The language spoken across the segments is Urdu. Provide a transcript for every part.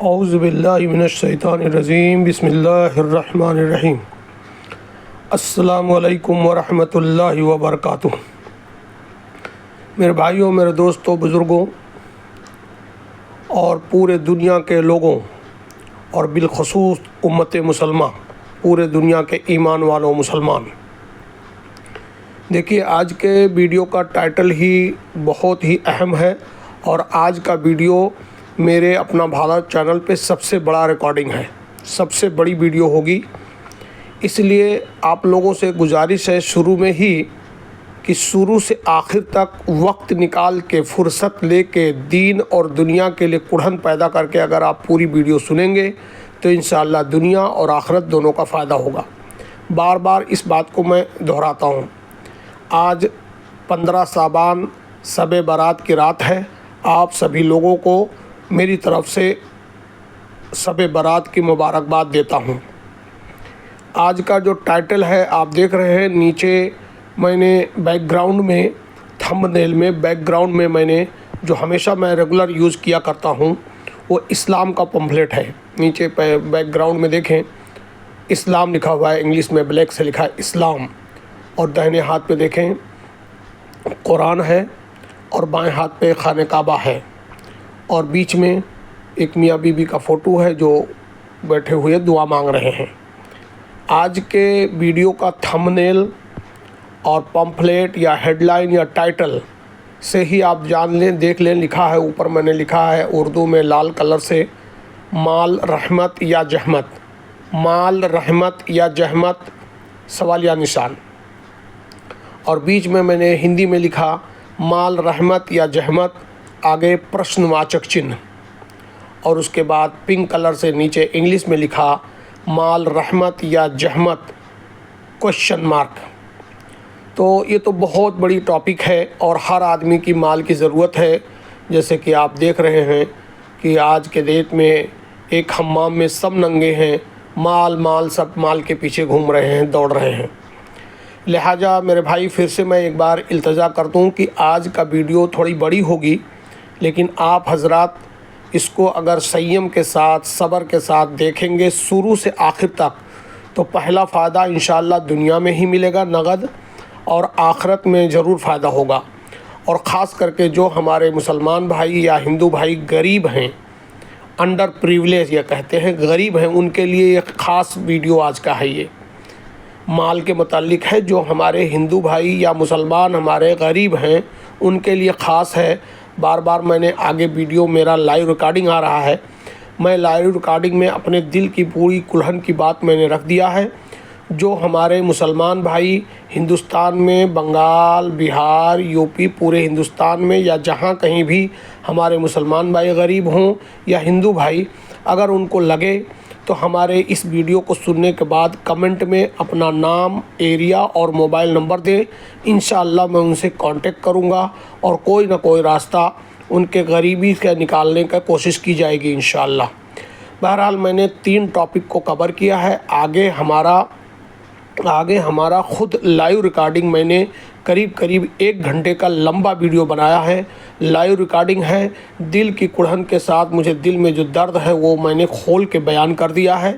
اعوذ باللہ من الشیطان الرجیم بسم اللہ الرحمن الرحیم السلام علیکم ورحمۃ اللہ وبرکاتہ۔ میرے بھائیوں، میرے دوستوں، بزرگوں اور پورے دنیا کے لوگوں اور بالخصوص امت مسلمہ، پورے دنیا کے ایمان والوں مسلمان، دیکھیے آج کے ویڈیو کا ٹائٹل ہی بہت ہی اہم ہے اور آج کا ویڈیو میرے اپنا بھارت چینل پہ سب سے بڑا ریکارڈنگ ہے، سب سے بڑی ویڈیو ہوگی۔ اس لیے آپ لوگوں سے گزارش ہے شروع میں ہی کہ شروع سے آخر تک وقت نکال کے، فرصت لے کے، دین اور دنیا کے لیے کڑھن پیدا کر کے اگر آپ پوری ویڈیو سنیں گے تو انشاءاللہ دنیا اور آخرت دونوں کا فائدہ ہوگا۔ بار بار اس بات کو میں دہراتا ہوں۔ آج 15 شعبان شب برات کی رات ہے۔ آپ سبھی لوگوں کو میری طرف سے شب برات کی مبارکباد دیتا ہوں۔ آج کا جو ٹائٹل ہے آپ دیکھ رہے ہیں، نیچے میں نے بیک گراؤنڈ میں، تھمبنیل میں، بیک گراؤنڈ میں نے جو ہمیشہ میں ریگولر یوز کیا کرتا ہوں وہ اسلام کا پمفلیٹ ہے۔ نیچے بیک گراؤنڈ میں دیکھیں اسلام لکھا ہوا ہے، انگلش میں بلیک سے لکھا ہے اسلام، اور داہنے ہاتھ پہ دیکھیں قرآن ہے اور بائیں ہاتھ پہ خانہ کعبہ ہے، اور بیچ میں ایک میاں بی بی کا فوٹو ہے جو بیٹھے ہوئے دعا مانگ رہے ہیں۔ آج کے ویڈیو کا تھمبنیل اور پمفلیٹ یا ہیڈ لائن یا ٹائٹل سے ہی آپ جان لیں، دیکھ لیں، لکھا ہے اوپر، میں نے لکھا ہے اردو میں لال کلر سے، مال رحمت یا جہمت، مال رحمت یا جہمت سوالیہ نشان، اور بیچ میں نے ہندی میں لکھا مال رحمت یا جہمت، آگے پرشن واچک چنھ، اور اس کے بعد پنک کلر سے نیچے انگلش میں لکھا مال رحمت یا جہمت کوشچن مارک۔ تو یہ تو بہت بڑی ٹاپک ہے اور ہر آدمی کی مال کی ضرورت ہے۔ جیسے کہ آپ دیکھ رہے ہیں کہ آج کے ڈیٹ میں ایک حمام میں سب ننگے ہیں، مال مال، سب مال کے پیچھے گھوم رہے ہیں، دوڑ رہے ہیں۔ لہٰذا میرے بھائی پھر سے میں ایک بار التجا کرتا ہوں کہ آج کا ویڈیو تھوڑی بڑی ہوگی، لیکن آپ حضرات اس کو اگر سیم کے ساتھ، صبر کے ساتھ دیکھیں گے شروع سے آخر تک تو پہلا فائدہ انشاءاللہ دنیا میں ہی ملے گا نقد، اور آخرت میں ضرور فائدہ ہوگا۔ اور خاص کر کے جو ہمارے مسلمان بھائی یا ہندو بھائی غریب ہیں، انڈر پریویلیج یا کہتے ہیں غریب ہیں، ان کے لیے ایک خاص ویڈیو آج کا ہے۔ یہ مال کے متعلق ہے، جو ہمارے ہندو بھائی یا مسلمان ہمارے غریب ہیں ان کے لیے خاص ہے۔ بار بار میں نے آگے ویڈیو میرا لائیو ریکارڈنگ آ رہا ہے، میں لائیو ریکارڈنگ میں اپنے دل کی پوری کلہن کی بات میں نے رکھ دیا ہے۔ جو ہمارے مسلمان بھائی ہندوستان میں، بنگال، بہار، یو پی، پورے ہندوستان میں یا جہاں کہیں بھی ہمارے مسلمان بھائی غریب ہوں یا ہندو بھائی، اگر ان کو لگے تو ہمارے اس ویڈیو کو سننے کے بعد کمنٹ میں اپنا نام، ایریا اور موبائل نمبر دیں۔ انشاءاللہ میں ان سے کانٹیکٹ کروں گا اور کوئی نہ کوئی راستہ ان کے غریبی سے نکالنے کا کوشش کی جائے گی انشاءاللہ۔ بہرحال میں نے 3 ٹاپک کو کور کیا ہے۔ آگے ہمارا خود لائیو ریکارڈنگ میں نے قریب 1 گھنٹے کا لمبا ویڈیو بنایا ہے، لائیو ریکارڈنگ ہے۔ دل کی کڑھن کے ساتھ مجھے دل میں جو درد ہے وہ میں نے کھول کے بیان کر دیا ہے۔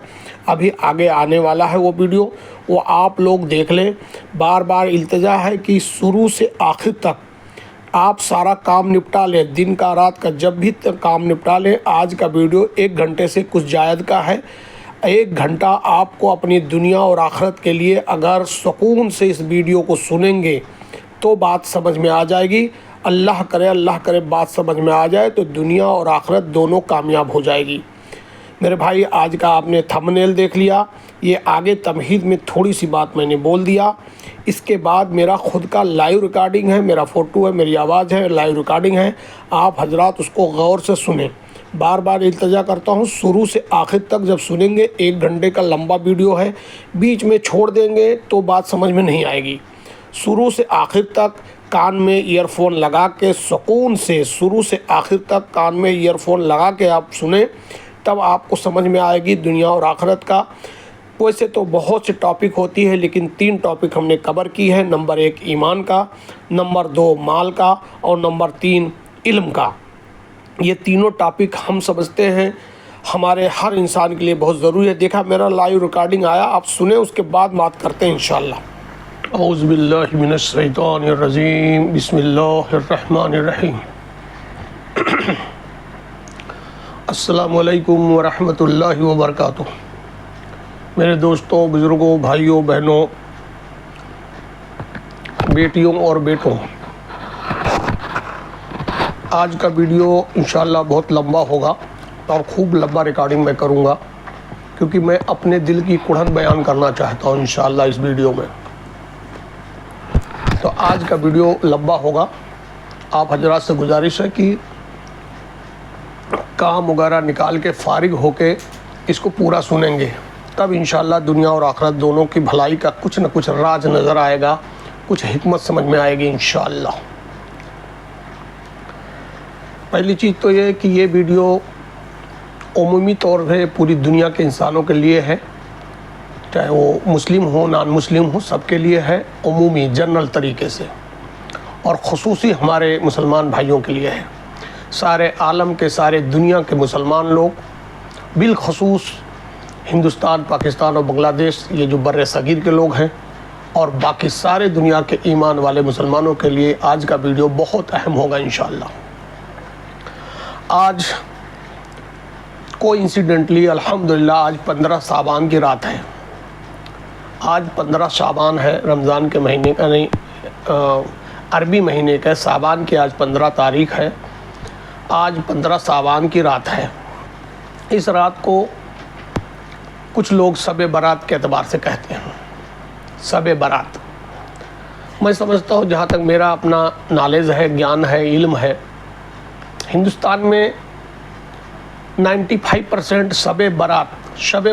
ابھی آگے آنے والا ہے وہ ویڈیو، وہ آپ لوگ دیکھ لیں۔ بار بار التجا ہے کہ شروع سے آخر تک آپ سارا کام نپٹا لیں، دن کا رات کا جب بھی کام نپٹا لیں۔ آج کا ویڈیو 1 گھنٹے سے کچھ زائد کا ہے۔ 1 گھنٹہ آپ کو اپنی دنیا اور آخرت کے لیے اگر سکون سے اس ویڈیو کو سنیں گے تو بات سمجھ میں آ جائے گی۔ اللہ کرے بات سمجھ میں آ جائے تو دنیا اور آخرت دونوں کامیاب ہو جائے گی۔ میرے بھائی آج کا آپ نے تھمبنیل دیکھ لیا، یہ آگے تمہید میں تھوڑی سی بات میں نے بول دیا۔ اس کے بعد میرا خود کا لائیو ریکارڈنگ ہے، میرا فوٹو ہے، میری آواز ہے، لائیو ریکارڈنگ ہے۔ آپ حضرات اس کو غور سے سنیں۔ بار بار التجا کرتا ہوں شروع سے آخر تک جب سنیں گے، 1 گھنٹے کا لمبا ویڈیو ہے، بیچ میں چھوڑ دیں گے تو بات سمجھ میں نہیں آئے گی۔ شروع سے آخر تک کان میں ایئر فون لگا کے سکون سے، شروع سے آخر تک کان میں ایئر فون لگا کے آپ سنیں، تب آپ کو سمجھ میں آئے گی دنیا اور آخرت کا۔ ویسے تو بہت سے ٹاپک ہوتی ہے لیکن 3 ٹاپک ہم نے کور کی ہے۔ نمبر 1 ایمان کا، نمبر 2 مال کا، اور نمبر 3 علم کا۔ یہ تینوں ٹاپک ہم سمجھتے ہیں ہمارے ہر انسان کے لیے بہت ضروری ہے۔ دیکھا میرا لائیو ریکارڈنگ آیا، آپ سنیں، اس کے بعد بات کرتے ہیں انشاءاللہ۔ اعوذ باللہ من الشیطان الرجیم، بسم اللہ الرحمن الرحیم۔ السلام علیکم ورحمۃ اللہ وبرکاتہ۔ میرے دوستوں، بزرگوں، بھائیوں، بہنوں، بیٹیوں اور بیٹوں، آج کا ویڈیو انشاءاللہ بہت لمبا ہوگا اور خوب لمبا ریکارڈنگ میں کروں گا، کیونکہ میں اپنے دل کی کڑھن بیان کرنا چاہتا ہوں انشاءاللہ اس ویڈیو میں۔ تو آج کا ویڈیو لمبا ہوگا۔ آپ حضرات سے گزارش ہے کہ کام وغیرہ نکال کے فارغ ہو کے اس کو پورا سنیں گے، تب انشاءاللہ دنیا اور آخرت دونوں کی بھلائی کا کچھ نہ کچھ راز نظر آئے گا، کچھ حکمت سمجھ میں آئے گی انشاءاللہ۔ پہلی چیز تو یہ کہ یہ ویڈیو عمومی طور پہ پوری دنیا کے انسانوں کے لیے ہے، چاہے وہ مسلم ہو نان مسلم ہو، سب کے لیے ہے، عمومی جنرل طریقے سے، اور خصوصی ہمارے مسلمان بھائیوں کے لیے ہے۔ سارے عالم کے، سارے دنیا کے مسلمان لوگ، بالخصوص ہندوستان، پاکستان اور بنگلہ دیش، یہ جو بر صغیر کے لوگ ہیں، اور باقی سارے دنیا کے ایمان والے مسلمانوں کے لیے آج کا ویڈیو بہت اہم ہوگا انشاءاللہ۔ آج کوئی انسیڈنٹلی الحمدللہ آج 15 شعبان کی رات ہے۔ آج 15 شعبان ہے، رمضان کے مہینے کا نہیں، عربی مہینے کا شعبان کی آج 15 تاریخ ہے۔ آج 15 شعبان کی رات ہے۔ اس رات کو کچھ لوگ شب برات کے اعتبار سے کہتے ہیں، شب برات۔ میں سمجھتا ہوں، جہاں تک میرا اپنا نالج ہے، گیان ہے، علم ہے، ہندوستان میں 95% شب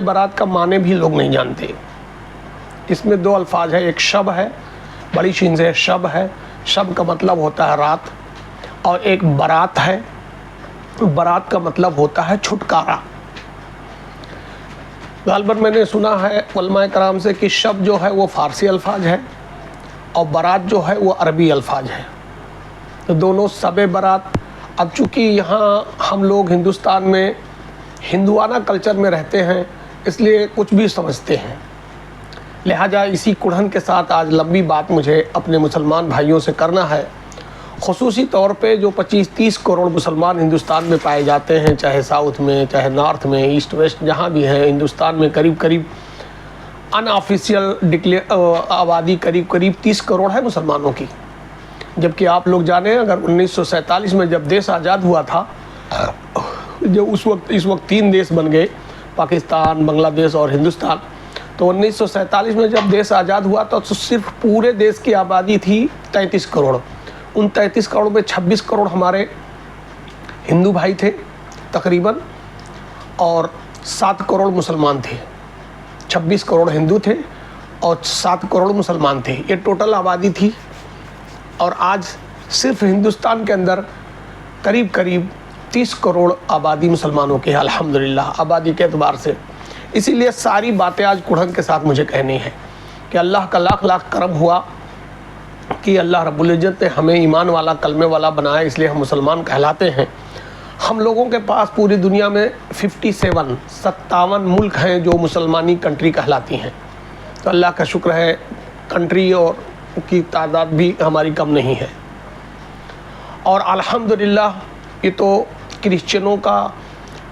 برات کا معنی بھی لوگ نہیں جانتے۔ اس میں دو الفاظ ہیں، ایک شب ہے، بڑی شین سے شب ہے، شب کا مطلب ہوتا ہے رات، اور ایک برات ہے، برات کا مطلب ہوتا ہے چھٹکارا۔ غالباً میں نے سنا ہے علماء کرام سے کہ شب جو ہے وہ فارسی الفاظ ہے اور برات جو ہے وہ عربی الفاظ ہے، تو دونوں شب برات۔ اب چونکہ یہاں ہم لوگ ہندوستان میں ہندوانہ کلچر میں رہتے ہیں، اس لیے کچھ بھی سمجھتے ہیں، لہٰذا اسی کڑھن کے ساتھ آج لمبی بات مجھے اپنے مسلمان بھائیوں سے کرنا ہے، خصوصی طور پہ جو 25-30 کروڑ مسلمان ہندوستان میں پائے جاتے ہیں، چاہے ساؤتھ میں، چاہے نارتھ میں، ایسٹ ویسٹ جہاں بھی ہیں ہندوستان میں، قریب ان آفیشیل آبادی قریب 30 کروڑ ہے مسلمانوں کی۔ جبکہ آپ لوگ جانیں، اگر 1947 میں جب دیش آزاد ہوا تھا، جو اس وقت 3 دیش بن گئے، پاکستان، بنگلہ دیش اور ہندوستان، تو 1947 میں جب دیش آزاد ہوا تو صرف پورے دیش کی آبادی تھی 33 کروڑ۔ ان 33 کروڑ میں 26 کروڑ ہمارے ہندو بھائی تھے تقریباً، اور 7 کروڑ مسلمان تھے۔ 26 کروڑ ہندو تھے اور 7 کروڑ مسلمان تھے، یہ ٹوٹل آبادی تھی۔ اور آج صرف ہندوستان کے اندر قریب 30 کروڑ آبادی مسلمانوں کی ہے الحمدللہ، آبادی کے اعتبار سے۔ اسی لیے ساری باتیں آج کڑھن کے ساتھ مجھے کہنی ہے کہ اللہ کا لاکھ کرم ہوا کہ اللہ رب العزت نے ہمیں ایمان والا، کلمے والا بنایا، اس لیے ہم مسلمان کہلاتے ہیں۔ ہم لوگوں کے پاس پوری دنیا میں 57 ملک ہیں جو مسلمانی کنٹری کہلاتی ہیں، تو اللہ کا شکر ہے، کنٹری اور کی تعداد بھی ہماری کم نہیں ہے۔ اور الحمدللہ یہ تو کرسچنوں کا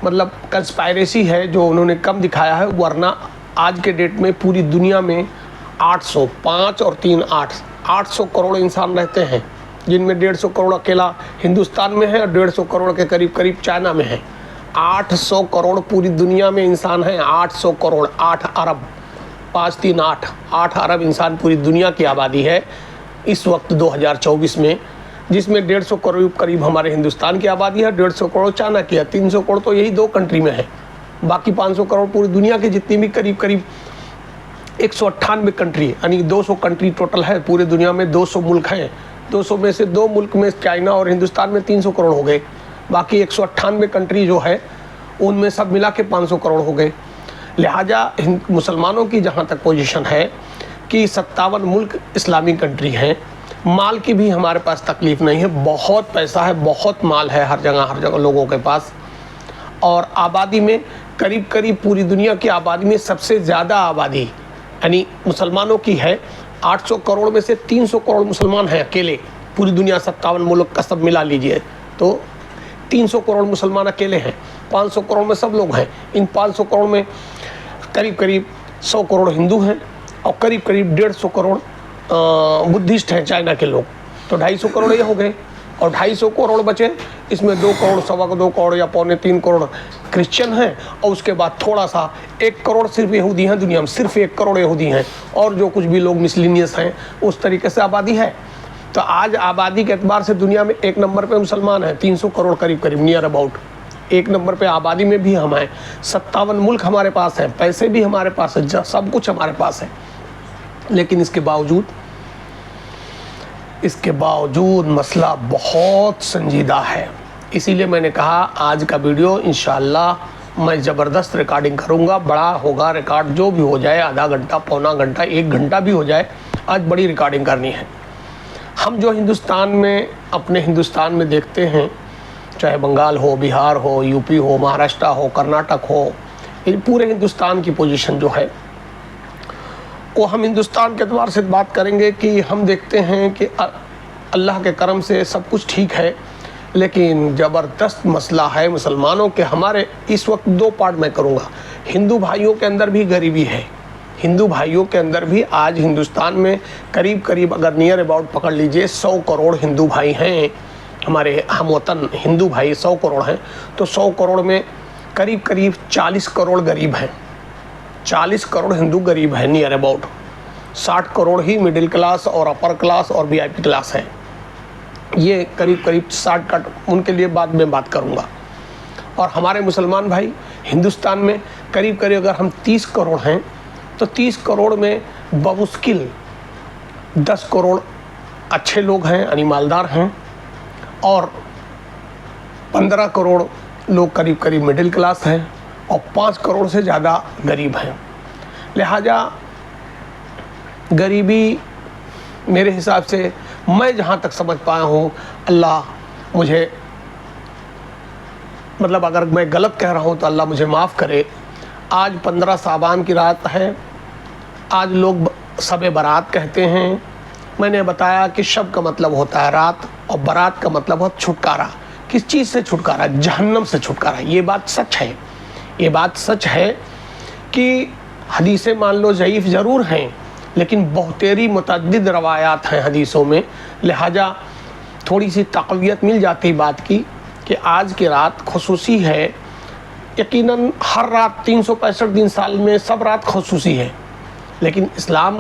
مطلب کنسپائریسی ہے جو انہوں نے کم دکھایا ہے، ورنہ آج کے ڈیٹ میں پوری دنیا میں 5 اور 3 800 کروڑ انسان رہتے ہیں، جن میں 150 کروڑ اکیلا ہندوستان میں ہے اور 150 کروڑ کے قریب چائنا میں ہے۔ 800 کروڑ پوری دنیا میں انسان ہیں، 800 کروڑ، 8 ارب، 5 3 8 ارب انسان پوری دنیا کی آبادی ہے اس وقت 2024 میں، جس میں 150 کروڑ قریب ہمارے ہندوستان کی آبادی ہے، 150 کروڑ چائنا کی ہے، 300 کروڑ تو یہی 2 کنٹری میں ہے، باقی 500 کروڑ پوری دنیا کی جتنی بھی قریب 198 کنٹری، یعنی 200 کنٹری ٹوٹل ہے پورے دنیا میں، 200 ملک ہیں، 200 میں سے 2 ملک میں چائنا اور ہندوستان میں 300 کروڑ ہو گئے، باقی 198 کنٹری جو ہے ان میں سب ملا کے 500 کروڑ ہو گئے۔ لہٰذا مسلمانوں کی جہاں تک پوزیشن ہے کہ 57 ملک اسلامی کنٹری ہیں، مال کی بھی ہمارے پاس تکلیف نہیں ہے، بہت پیسہ ہے، بہت مال ہے ہر جگہ لوگوں کے پاس، اور آبادی میں قریب قریب پوری دنیا کی آبادی میں سب سے زیادہ آبادی یعنی مسلمانوں کی ہے۔ 800 کروڑ میں سے 300 کروڑ مسلمان ہیں اکیلے، پوری دنیا 57 ملک کا سب ملا لیجئے تو 300 کروڑ مسلمان اکیلے ہیں۔ 500 کروڑ میں سب لوگ ہیں۔ ان 500 کروڑ میں قریب قریب 100 کروڑ ہندو ہیں اور قریب قریب 150 کروڑ بدھسٹ ہیں چائنا کے لوگ، تو 250 کروڑ یہ ہو گئے، اور 250 کروڑ بچے، اس میں 2 کروڑ سوا 2 کروڑ یا 2.25 کروڑ کرسچن ہیں، اور اس کے بعد تھوڑا سا 1 کروڑ صرف یہودی ہیں دنیا میں، صرف 1 کروڑ یہودی ہیں، اور جو کچھ بھی لوگ مسلینیس ہیں اس طریقے سے آبادی ہے۔ تو آج آبادی کے اعتبار سے دنیا میں 1 نمبر پہ مسلمان ہیں، 300 کروڑ قریب قریب نیئر اباؤٹ 1 نمبر پہ آبادی میں بھی ہم ہیں۔ 57 ملک ہمارے پاس ہیں، پیسے بھی ہمارے پاس ہیں، سب کچھ ہمارے پاس ہے، لیکن اس کے باوجود مسئلہ بہت سنجیدہ ہے۔ اسی لیے میں نے کہا آج کا ویڈیو انشاءاللہ میں زبردست ریکارڈنگ کروں گا، بڑا ہوگا ریکارڈ، جو بھی ہو جائے، آدھا گھنٹہ، پونا گھنٹہ، 1 گھنٹہ بھی ہو جائے، آج بڑی ریکارڈنگ کرنی ہے۔ ہم جو اپنے ہندوستان میں دیکھتے ہیں، چاہے بنگال ہو، بہار ہو، یو پی ہو، مہاراشٹر ہو، کرناٹک ہو، پورے ہندوستان کی پوزیشن جو ہے وہ ہم ہندوستان کے اعتبار سے بات کریں گے کہ ہم دیکھتے ہیں کہ اللہ کے کرم سے سب کچھ ٹھیک ہے، لیکن زبردست مسئلہ ہے مسلمانوں کے۔ ہمارے اس وقت 2 پارٹ میں کروں گا۔ ہندو بھائیوں کے اندر بھی غریبی ہے، ہندو بھائیوں کے اندر بھی آج ہندوستان میں قریب قریب اگر نیئر اباؤٹ پکڑ لیجئے 100 کروڑ ہندو بھائی ہیں، ہمارے ہم وطن ہندو بھائی 100 کروڑ ہیں، تو 100 کروڑ میں قریب قریب 40 کروڑ غریب ہیں، 40 کروڑ ہندو غریب ہیں near about, 60 crore he middle class اور اپر کلاس اور VIP کلاس ہیں۔ یہ قریب قریب 60 کٹ ان کے لیے بعد میں بات کروں گا۔ اور ہمارے مسلمان بھائی ہندوستان میں قریب قریب اگر ہم 30 کروڑ ہیں تو 30 کروڑ میں بمشکل 10 کروڑ اچھے لوگ ہیں یعنی مالدار ہیں، اور 15 کروڑ لوگ قریب قریب مڈل کلاس ہیں، اور 5 کروڑ سے زیادہ غریب ہیں۔ لہٰذا غریبی میرے حساب سے میں جہاں تک سمجھ پایا ہوں، اللہ مجھے اگر میں غلط کہہ رہا ہوں تو اللہ مجھے معاف کرے۔ آج 15 شعبان کی رات ہے، آج لوگ شب برات کہتے ہیں۔ میں نے بتایا کہ شب کا مطلب ہوتا ہے رات، اور برات کا مطلب ہے چھٹکارا۔ کس چیز سے چھٹکارا؟ جہنم سے چھٹکارا۔ یہ بات سچ ہے، یہ بات سچ ہے کہ حدیثیں مان لو ضعیف ضرور ہیں، لیکن بہتری متعدد روایات ہیں حدیثوں میں، لہٰذا تھوڑی سی تقویت مل جاتی بات کی کہ آج کی رات خصوصی ہے۔ یقیناً ہر رات 365 دن سال میں سب رات خصوصی ہے، لیکن اسلام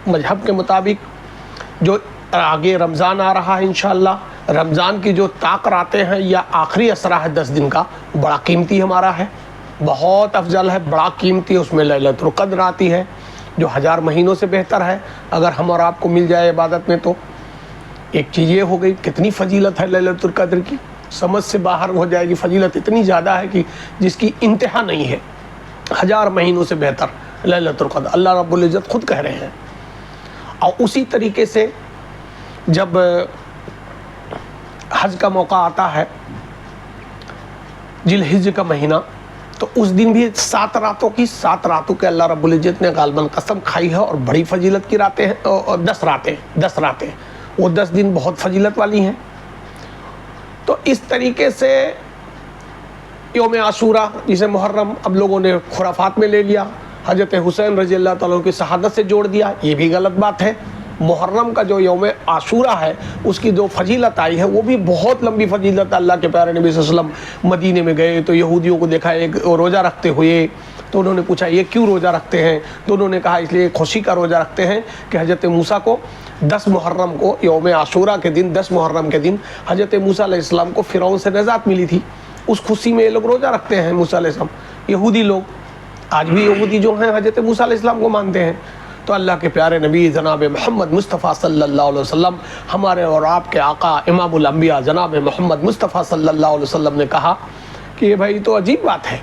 مذہب کے مطابق جو آگے رمضان آ رہا ہے انشاءاللہ، رمضان کی جو طاق راتیں ہیں یا آخری اسرہ ہے 10 دن کا، بڑا قیمتی ہمارا ہے، بہت افضل ہے، بڑا قیمتی ہے۔ اس میں لیلۃ القدر آتی ہے جو 1000 مہینوں سے بہتر ہے، اگر ہم اور آپ کو مل جائے عبادت میں تو ایک چیز یہ ہو گئی۔ کتنی فضیلت ہے لیلۃ القدر کی، سمجھ سے باہر ہو جائے گی، فضیلت اتنی زیادہ ہے کہ جس کی انتہا نہیں ہے۔ 1000 مہینوں سے بہتر لیلۃ القدر، اللہ رب العزت خود کہہ رہے ہیں۔ اور اسی طریقے سے جب حج کا موقع آتا ہے، ذی الحجہ کا مہینہ، تو اس دن بھی 7 راتوں کے اللہ رب العزت نے غالباً قسم کھائی ہے، اور بڑی فضیلت کی راتیں ہیں، اور 10 راتیں وہ 10 دن بہت فضیلت والی ہیں۔ تو اس طریقے سے یوم عاشورہ جسے محرم اب لوگوں نے خرافات میں لے لیا، حضرت حسین رضی اللہ تعالیٰ عنہ کی شہادت سے جوڑ دیا، یہ بھی غلط بات ہے۔ محرم کا جو یوم عاشورہ ہے اس کی جو فضیلت آئی ہے وہ بھی بہت لمبی فضیلت ہے۔ اللہ کے پیارے نبی صلی اللہ علیہ وسلم مدینے میں گئے تو یہودیوں کو دیکھا ایک روزہ رکھتے ہوئے، تو انہوں نے پوچھا یہ کیوں روزہ رکھتے ہیں؟ تو انہوں نے کہا اس لیے خوشی کا روزہ رکھتے ہیں کہ حضرت موسیٰ کو 10 محرم کو، یوم عاشورہ کے دن 10 محرم کے دن حضرت موسیٰ علیہ السلام کو فرعون سے نجات ملی تھی، اس خوشی میں یہ لوگ روزہ رکھتے ہیں موسیٰ علیہ السلام۔ یہودی لوگ آج بھی یہودی جو ہیں حضرت موسیٰ علیہ السلام کو مانتے ہیں۔ تو اللہ کے پیارے نبی جناب محمد مصطفیٰ صلی اللہ علیہ وسلم، ہمارے اور آپ کے آقا امام الانبیاء جناب محمد مصطفیٰ صلی اللہ علیہ وسلم نے کہا کہ یہ بھائی تو عجیب بات ہے،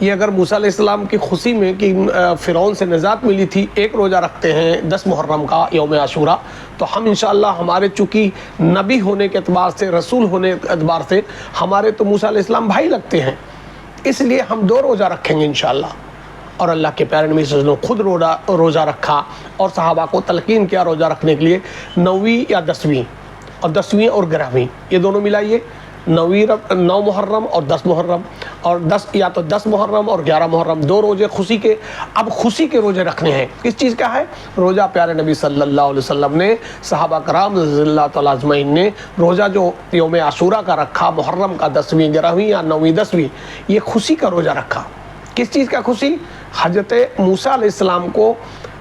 یہ اگر موسیٰ علیہ السلام کی خوشی میں کہ فرعون سے نجات ملی تھی ایک روزہ رکھتے ہیں 10 محرم کا یوم عاشورہ، تو ہم انشاءاللہ ہمارے چونکہ نبی ہونے کے اعتبار سے، رسول ہونے کے اعتبار سے ہمارے تو موسیٰ علیہ السلام بھائی لگتے ہیں، اس لیے ہم 2 روزہ رکھیں گے انشاءاللہ. اور اللہ کے پیارے نبی صلی اللہ علیہ وسلم خود روزہ رکھا اور صحابہ کو تلقین کیا روزہ رکھنے کے لیے. 9ویں یا 10ویں، اور 10ویں اور 11ویں یہ دونوں ملائیے، 9 محرم اور 10 محرم، اور 10 محرم اور 11 محرم 2 روزے خوشی کے. اب خوشی کے روزے رکھنے ہیں. کس چیز کا ہے؟ روزہ پیارے نبی صلی اللہ علیہ وسلم نے، صحابہ کرام رضی اللہ تعالیٰ اجمعین نے روزہ جو یوم عاشورہ کا رکھا، محرم کا 10ویں 11ویں یا 9ویں 10ویں، یہ خوشی کا روزہ رکھا. کس چیز کا خوشی؟ حضرت موسیٰ علیہ السلام کو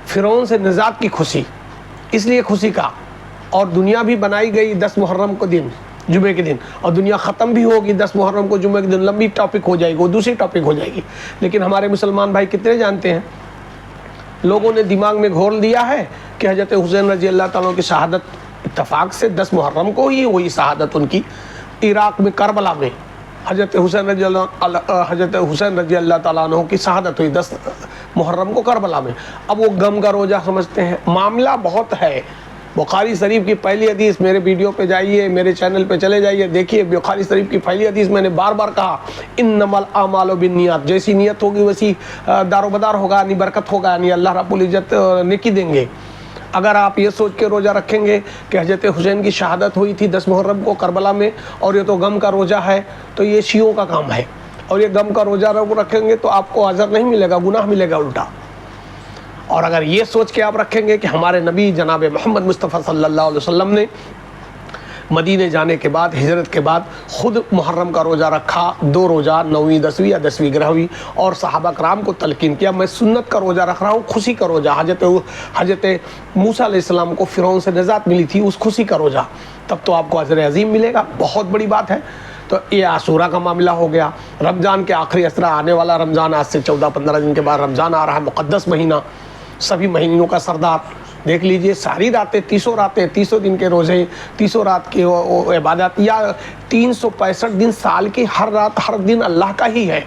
فرعون سے نجات کی خوشی، اس لیے خوشی کا. اور دنیا بھی بنائی گئی 10 محرم کو دن، جمعے کے دن، اور دنیا ختم بھی ہوگی 10 محرم کو جمعے کے دن. لمبی ٹاپک ہو جائے گی، وہ دوسری ٹاپک ہو جائے گی. لیکن ہمارے مسلمان بھائی کتنے جانتے ہیں؟ لوگوں نے دماغ میں گھول دیا ہے کہ حضرت حسین رضی اللہ تعالیٰ کی شہادت اتفاق سے 10 محرم کو ہی ہوئی شہادت ان کی، عراق میں کربلا میں حضرت حسین رضی اللہ تعالیٰ عنہ کی شہادت ہوئی 10 محرم کو کربلا میں. اب وہ غم کا روزہ سمجھتے ہیں. معاملہ بہت ہے. بخاری شریف کی پہلی حدیث، میرے ویڈیو پہ جائیے، میرے چینل پہ چلے جائیے، دیکھیے بخاری شریف کی پہلی حدیث. میں نے بار بار کہا انما الاعمال بالنیات، جیسی نیت ہوگی ویسی دار و بدار ہوگا، یعنی برکت ہوگا، یعنی اللہ رب العزت نیکی دیں گے. اگر آپ یہ سوچ کے روزہ رکھیں گے کہ حضرت حسین کی شہادت ہوئی تھی 10 محرم کو کربلا میں اور یہ تو غم کا روزہ ہے، تو یہ شیعوں کا کام ہے. اور یہ غم کا روزہ رکھیں گے تو آپ کو اجر نہیں ملے گا، گناہ ملے گا الٹا. اور اگر یہ سوچ کے آپ رکھیں گے کہ ہمارے نبی جناب محمد مصطفیٰ صلی اللہ علیہ وسلم نے مدینے جانے کے بعد، ہجرت کے بعد خود محرم کا روزہ رکھا، 2 روزہ، 9ویں 10ویں یا 10ویں 11ویں، اور صحابہ کرام کو تلقین کیا میں سنت کا روزہ رکھ رہا ہوں، خوشی کا روزہ. حضرت موسیٰ علیہ السلام کو فرعون سے نجات ملی تھی، اس خوشی کا روزہ، تب تو آپ کو اجر عظیم ملے گا. بہت بڑی بات ہے. تو یہ عاشورہ کا معاملہ ہو گیا. رمضان کے آخری اسرہ، آنے والا رمضان، آج سے 14-15 دن کے بعد رمضان آ رہا ہے، مقدس مہینہ، سبھی مہینوں کا سردار. دیکھ لیجئے ساری راتیں، 300 دن کے روزے، 300 رات کی عبادت، یا 365 دن سال کی ہر رات ہر دن اللہ کا ہی ہے.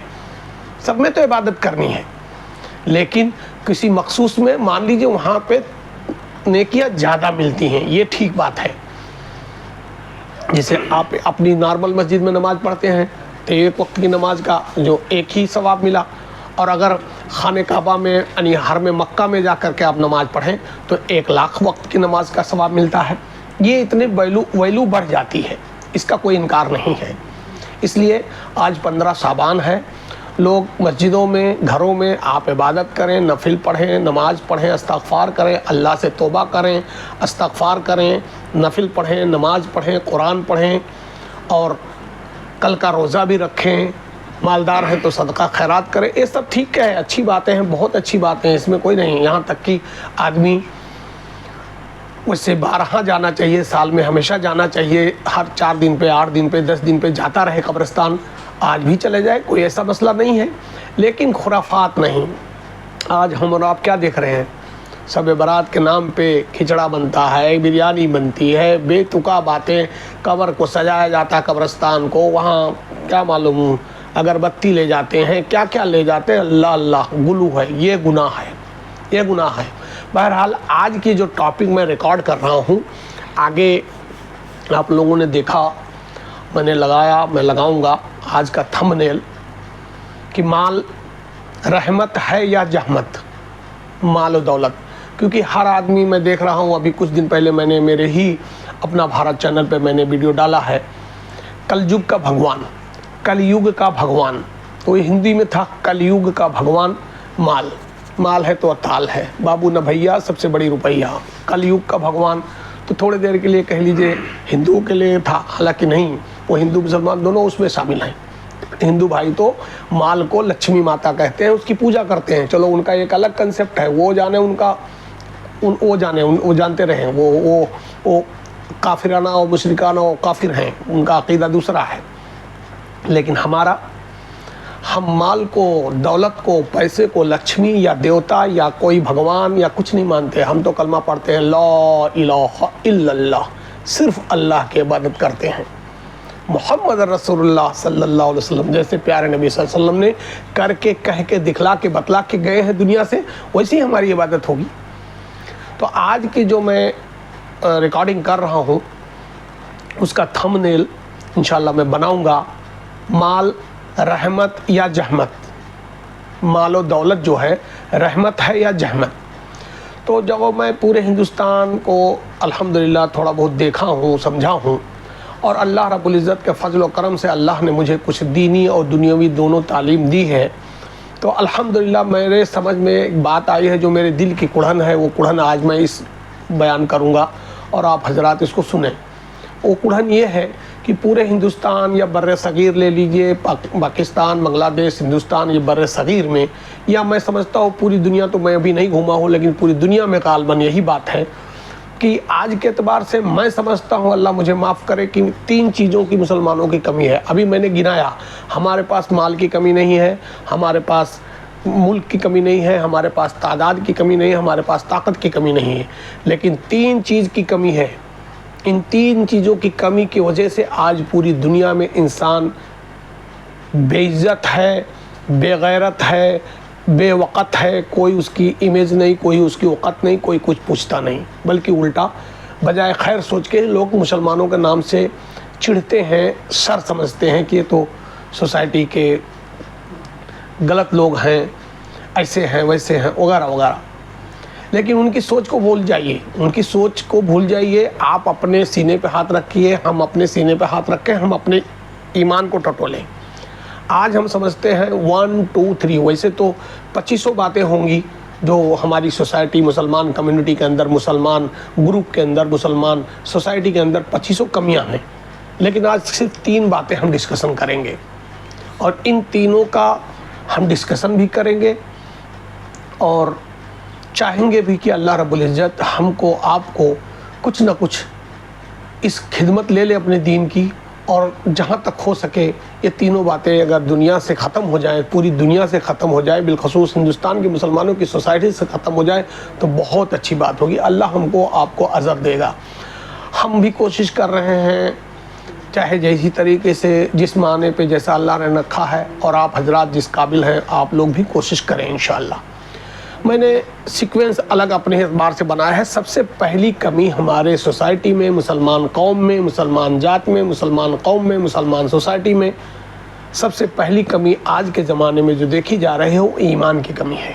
سب میں تو عبادت کرنی ہے، لیکن کسی مخصوص میں مان لیجئے وہاں پہ نیکیاں زیادہ ملتی ہیں، یہ ٹھیک بات ہے. جیسے آپ اپنی نارمل مسجد میں نماز پڑھتے ہیں تو ایک وقت کی نماز کا جو ایک ہی ثواب ملا، اور اگر خانہ کعبہ میں یعنی حرم مکہ میں جا کر کے آپ نماز پڑھیں تو 1,00,000 وقت کی نماز کا ثواب ملتا ہے. یہ اتنے ویلو بڑھ جاتی ہے، اس کا کوئی انکار نہیں ہے. اس لیے آج 15 شعبان ہے، لوگ مسجدوں میں، گھروں میں آپ عبادت کریں، نفل پڑھیں، نماز پڑھیں، استغفار کریں، اللہ سے توبہ کریں، استغفار کریں، نفل پڑھیں، نماز پڑھیں، قرآن پڑھیں، اور کل کا روزہ بھی رکھیں. مالدار ہے تو صدقہ خیرات کریں. یہ سب ٹھیک ہے، اچھی باتیں ہیں، بہت اچھی باتیں ہیں، اس میں کوئی نہیں. یہاں تک کہ آدمی اس سے 12 جانا چاہیے، سال میں ہمیشہ جانا چاہیے، ہر 4 دن پہ، 8 دن پہ، 10 دن پہ جاتا رہے قبرستان. آج بھی چلے جائے، کوئی ایسا مسئلہ نہیں ہے، لیکن خرافات نہیں. آج ہم اور آپ کیا دیکھ رہے ہیں؟ شب برات کے نام پہ کھچڑا بنتا ہے، بریانی بنتی ہے، بے تکا باتیں، قبر کو سجایا جاتا ہے، قبرستان کو، وہاں کیا معلوم اگربتی لے جاتے ہیں، کیا کیا لے جاتے ہیں. اللہ اللہ، گلو ہے، یہ گناہ ہے، یہ گناہ ہے. بہرحال آج کی جو ٹاپک میں ریکارڈ کر رہا ہوں، آگے آپ لوگوں نے دیکھا، میں نے لگایا، میں لگاؤں گا آج کا تھمبنیل کہ مال رحمت ہے یا جہمت، مال و دولت. کیونکہ ہر آدمی، میں دیکھ رہا ہوں، ابھی کچھ دن پہلے میں نے میرے ہی اپنا بھارت چینل پہ میں نے ویڈیو ڈالا ہے، کل یگ کا بھگوان، کل یگ کا بھگوان. تو یہ ہندی میں تھا، کل یگ کا بھگوان مال. مال ہے تو اطال ہے، بابو نہ بھیا سب سے بڑی روپیہ. کل یگ کا بھگوان تو تھوڑے دیر کے لیے کہہ لیجئے ہندوؤں کے لیے تھا، حالانکہ نہیں، وہ ہندو مسلمان دونوں اس میں شامل ہیں. ہندو بھائی تو مال کو لکشمی ماتا کہتے ہیں، اس کی پوجا کرتے ہیں. چلو ان کا ایک الگ کنسیپٹ ہے، وہ جانے ان کا، وہ جانتے رہیں، وہ کافرانہ اور مشرکانہ اور کافر ہیں، ان کا عقیدہ دوسرا ہے. لیکن ہمارا، ہم مال کو، دولت کو، پیسے کو لکشمی یا دیوتا یا کوئی بھگوان یا کچھ نہیں مانتے. ہم تو کلمہ پڑھتے ہیں، لا الہ الا اللہ، صرف اللہ کی عبادت کرتے ہیں. محمد رسول اللہ صلی اللہ علیہ وسلم جیسے پیارے نبی صلی اللہ علیہ وسلم نے کر کے، کہہ کے، دکھلا کے، بتلا کے گئے ہیں دنیا سے، ویسی ہماری عبادت ہوگی. تو آج کی جو میں ریکارڈنگ کر رہا ہوں، اس کا تھمبنیل انشاءاللہ میں بناؤں گا، مال رحمت یا جہمت، مال و دولت جو ہے رحمت ہے یا جہمت. تو جب میں پورے ہندوستان کو الحمدللہ تھوڑا بہت دیکھا ہوں، سمجھا ہوں، اور اللہ رب العزت کے فضل و کرم سے اللہ نے مجھے کچھ دینی اور دنیاوی دونوں تعلیم دی ہے، تو الحمدللہ میرے سمجھ میں ایک بات آئی ہے جو میرے دل کی کڑھن ہے. وہ کڑھن آج میں اس بیان کروں گا اور آپ حضرات اس کو سنیں. وہ کڑھن یہ ہے کہ پورے ہندوستان یا بر صغیر لے لیجئے، پاکستان، بنگلہ دیش، ہندوستان، یہ بر صغیر میں، یا میں سمجھتا ہوں پوری دنیا تو میں ابھی نہیں گھوما ہوں لیکن پوری دنیا میں غالباً یہی بات ہے کہ آج کے اعتبار سے میں سمجھتا ہوں، اللہ مجھے معاف کرے، کہ 3 چیزوں کی مسلمانوں کی کمی ہے. ابھی میں نے گنایا، ہمارے پاس مال کی کمی نہیں ہے، ہمارے پاس ملک کی کمی نہیں ہے، ہمارے پاس تعداد کی کمی نہیں ہے، ہمارے پاس طاقت کی کمی نہیں ہے، لیکن 3 چیز کی کمی ہے. ان 3 چیزوں کی کمی کی وجہ سے آج پوری دنیا میں انسان بے عزت ہے، بے غیرت ہے، بے وقت ہے. کوئی اس کی امیج نہیں، کوئی اس کی وقت نہیں، کوئی کچھ پوچھتا نہیں، بلکہ الٹا بجائے خیر سوچ کے لوگ مسلمانوں کے نام سے چڑھتے ہیں، شر سمجھتے ہیں کہ یہ تو سوسائٹی کے غلط لوگ ہیں، ایسے ہیں، ویسے ہیں، وغیرہ وغیرہ. لیکن ان کی سوچ کو بھول جائیے، ان کی سوچ کو بھول جائیے. آپ اپنے سینے پہ ہاتھ رکھیے، ہم اپنے سینے پہ ہاتھ رکھیں، ہم اپنے ایمان کو ٹٹولیں. آج ہم سمجھتے ہیں 1 2 3، ویسے تو 2500 باتیں ہوں گی جو ہماری سوسائٹی، مسلمان کمیونٹی کے اندر، مسلمان گروپ کے اندر، مسلمان سوسائٹی کے اندر 2500 کمیاں ہیں، لیکن آج صرف 3 باتیں ہم ڈسکشن کریں گے، اور ان تینوں کا ہم ڈسکشن بھی کریں گے اور چاہیں گے بھی کہ اللہ رب العزت ہم کو، آپ کو کچھ نہ کچھ اس خدمت لے لے اپنے دین کی، اور جہاں تک ہو سکے یہ تینوں باتیں اگر دنیا سے ختم ہو جائیں، پوری دنیا سے ختم ہو جائے، بالخصوص ہندوستان کے مسلمانوں کی سوسائٹی سے ختم ہو جائے تو بہت اچھی بات ہوگی. اللہ ہم کو، آپ کو اجر دے گا. ہم بھی کوشش کر رہے ہیں، چاہے جیسی طریقے سے، جس معنی پہ جیسا اللہ نے رکھا ہے، اور آپ حضرات جس قابل ہیں آپ لوگ بھی کوشش کریں انشاءاللہ. میں نے سیکوینس الگ اپنے اعتبار سے بنایا ہے. سب سے پہلی کمی ہمارے سوسائٹی میں، مسلمان قوم میں، مسلمان ذات میں، مسلمان قوم میں، مسلمان سوسائٹی میں، سب سے پہلی کمی آج کے زمانے میں جو دیکھی جا رہی ہے وہ ایمان کی کمی ہے.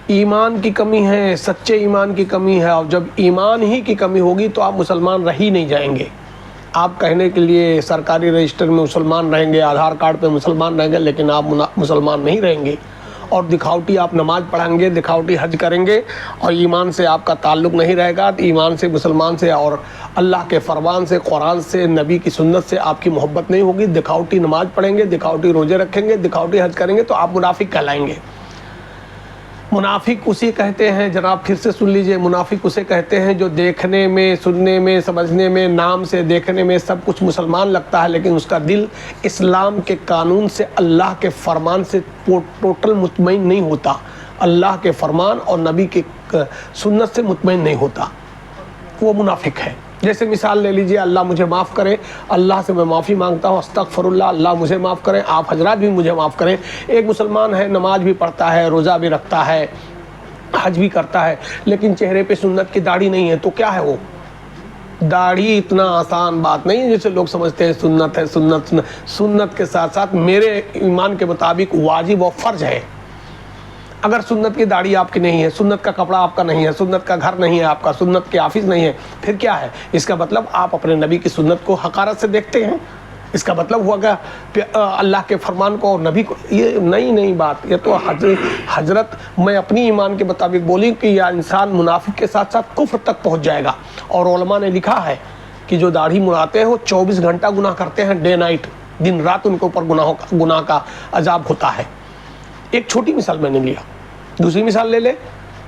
ایمان کی کمی ہے، سچے ایمان کی کمی ہے. اور جب ایمان ہی کی کمی ہوگی تو آپ مسلمان رہ ہی نہیں جائیں گے. آپ کہنے کے لیے سرکاری رجسٹر میں مسلمان رہیں گے، آدھار کارڈ پہ مسلمان رہیں گے، لیکن آپ مسلمان نہیں رہیں گے. اور دکھاوٹی آپ نماز پڑھیں گے، دکھاوٹی حج کریں گے، اور ایمان سے آپ کا تعلق نہیں رہے گا. ایمان سے، مسلمان سے اور اللہ کے فرمان سے، قرآن سے، نبی کی سنت سے آپ کی محبت نہیں ہوگی. دکھاوٹی نماز پڑھیں گے، دکھاوٹی روزے رکھیں گے، دکھاوٹی حج کریں گے تو آپ منافق کہلائیں گے. منافق اسے کہتے ہیں، جناب پھر سے سن لیجئے، منافق اسے کہتے ہیں جو دیکھنے میں، سننے میں، سمجھنے میں، نام سے، دیکھنے میں سب کچھ مسلمان لگتا ہے، لیکن اس کا دل اسلام کے قانون سے، اللہ کے فرمان سے ٹوٹل مطمئن نہیں ہوتا. اللہ کے فرمان اور نبی کی سنت سے مطمئن نہیں ہوتا، وہ منافق ہے. جیسے مثال لے لیجئے، اللہ مجھے معاف کرے، اللہ سے میں معافی مانگتا ہوں، استغفر اللہ، اللہ مجھے معاف کریں، آپ حضرات بھی مجھے معاف کریں. ایک مسلمان ہے، نماز بھی پڑھتا ہے، روزہ بھی رکھتا ہے، حج بھی کرتا ہے، لیکن چہرے پہ سنت کی داڑھی نہیں ہے. تو کیا ہے وہ؟ داڑھی اتنا آسان بات نہیں ہے جیسے لوگ سمجھتے ہیں. سنت ہے، سنت کے ساتھ ساتھ میرے ایمان کے مطابق واجب و فرض ہے. اگر سنت کی داڑھی آپ کی نہیں ہے، سنت کا کپڑا آپ کا نہیں ہے، سنت کا گھر نہیں ہے آپ کا، سنت کے آفس نہیں ہے، پھر کیا ہے؟ اس کا مطلب آپ اپنے نبی کی سنت کو حقارت سے دیکھتے ہیں. اس کا مطلب ہوا کہ اللہ کے فرمان کو اور نبی کو، یہ نئی بات، یہ تو حضرت میں اپنی ایمان کے مطابق بولی کہ یہ انسان منافق کے ساتھ ساتھ کفر تک پہنچ جائے گا. اور علماء نے لکھا ہے کہ جو داڑھی مڑاتے ہیں وہ 24 گھنٹہ گناہ کرتے ہیں، ڈے نائٹ، دن رات ان کے اوپر گناہ کا عذاب ہوتا ہے. ایک چھوٹی مثال میں نے لیا. دوسری مثال لے لے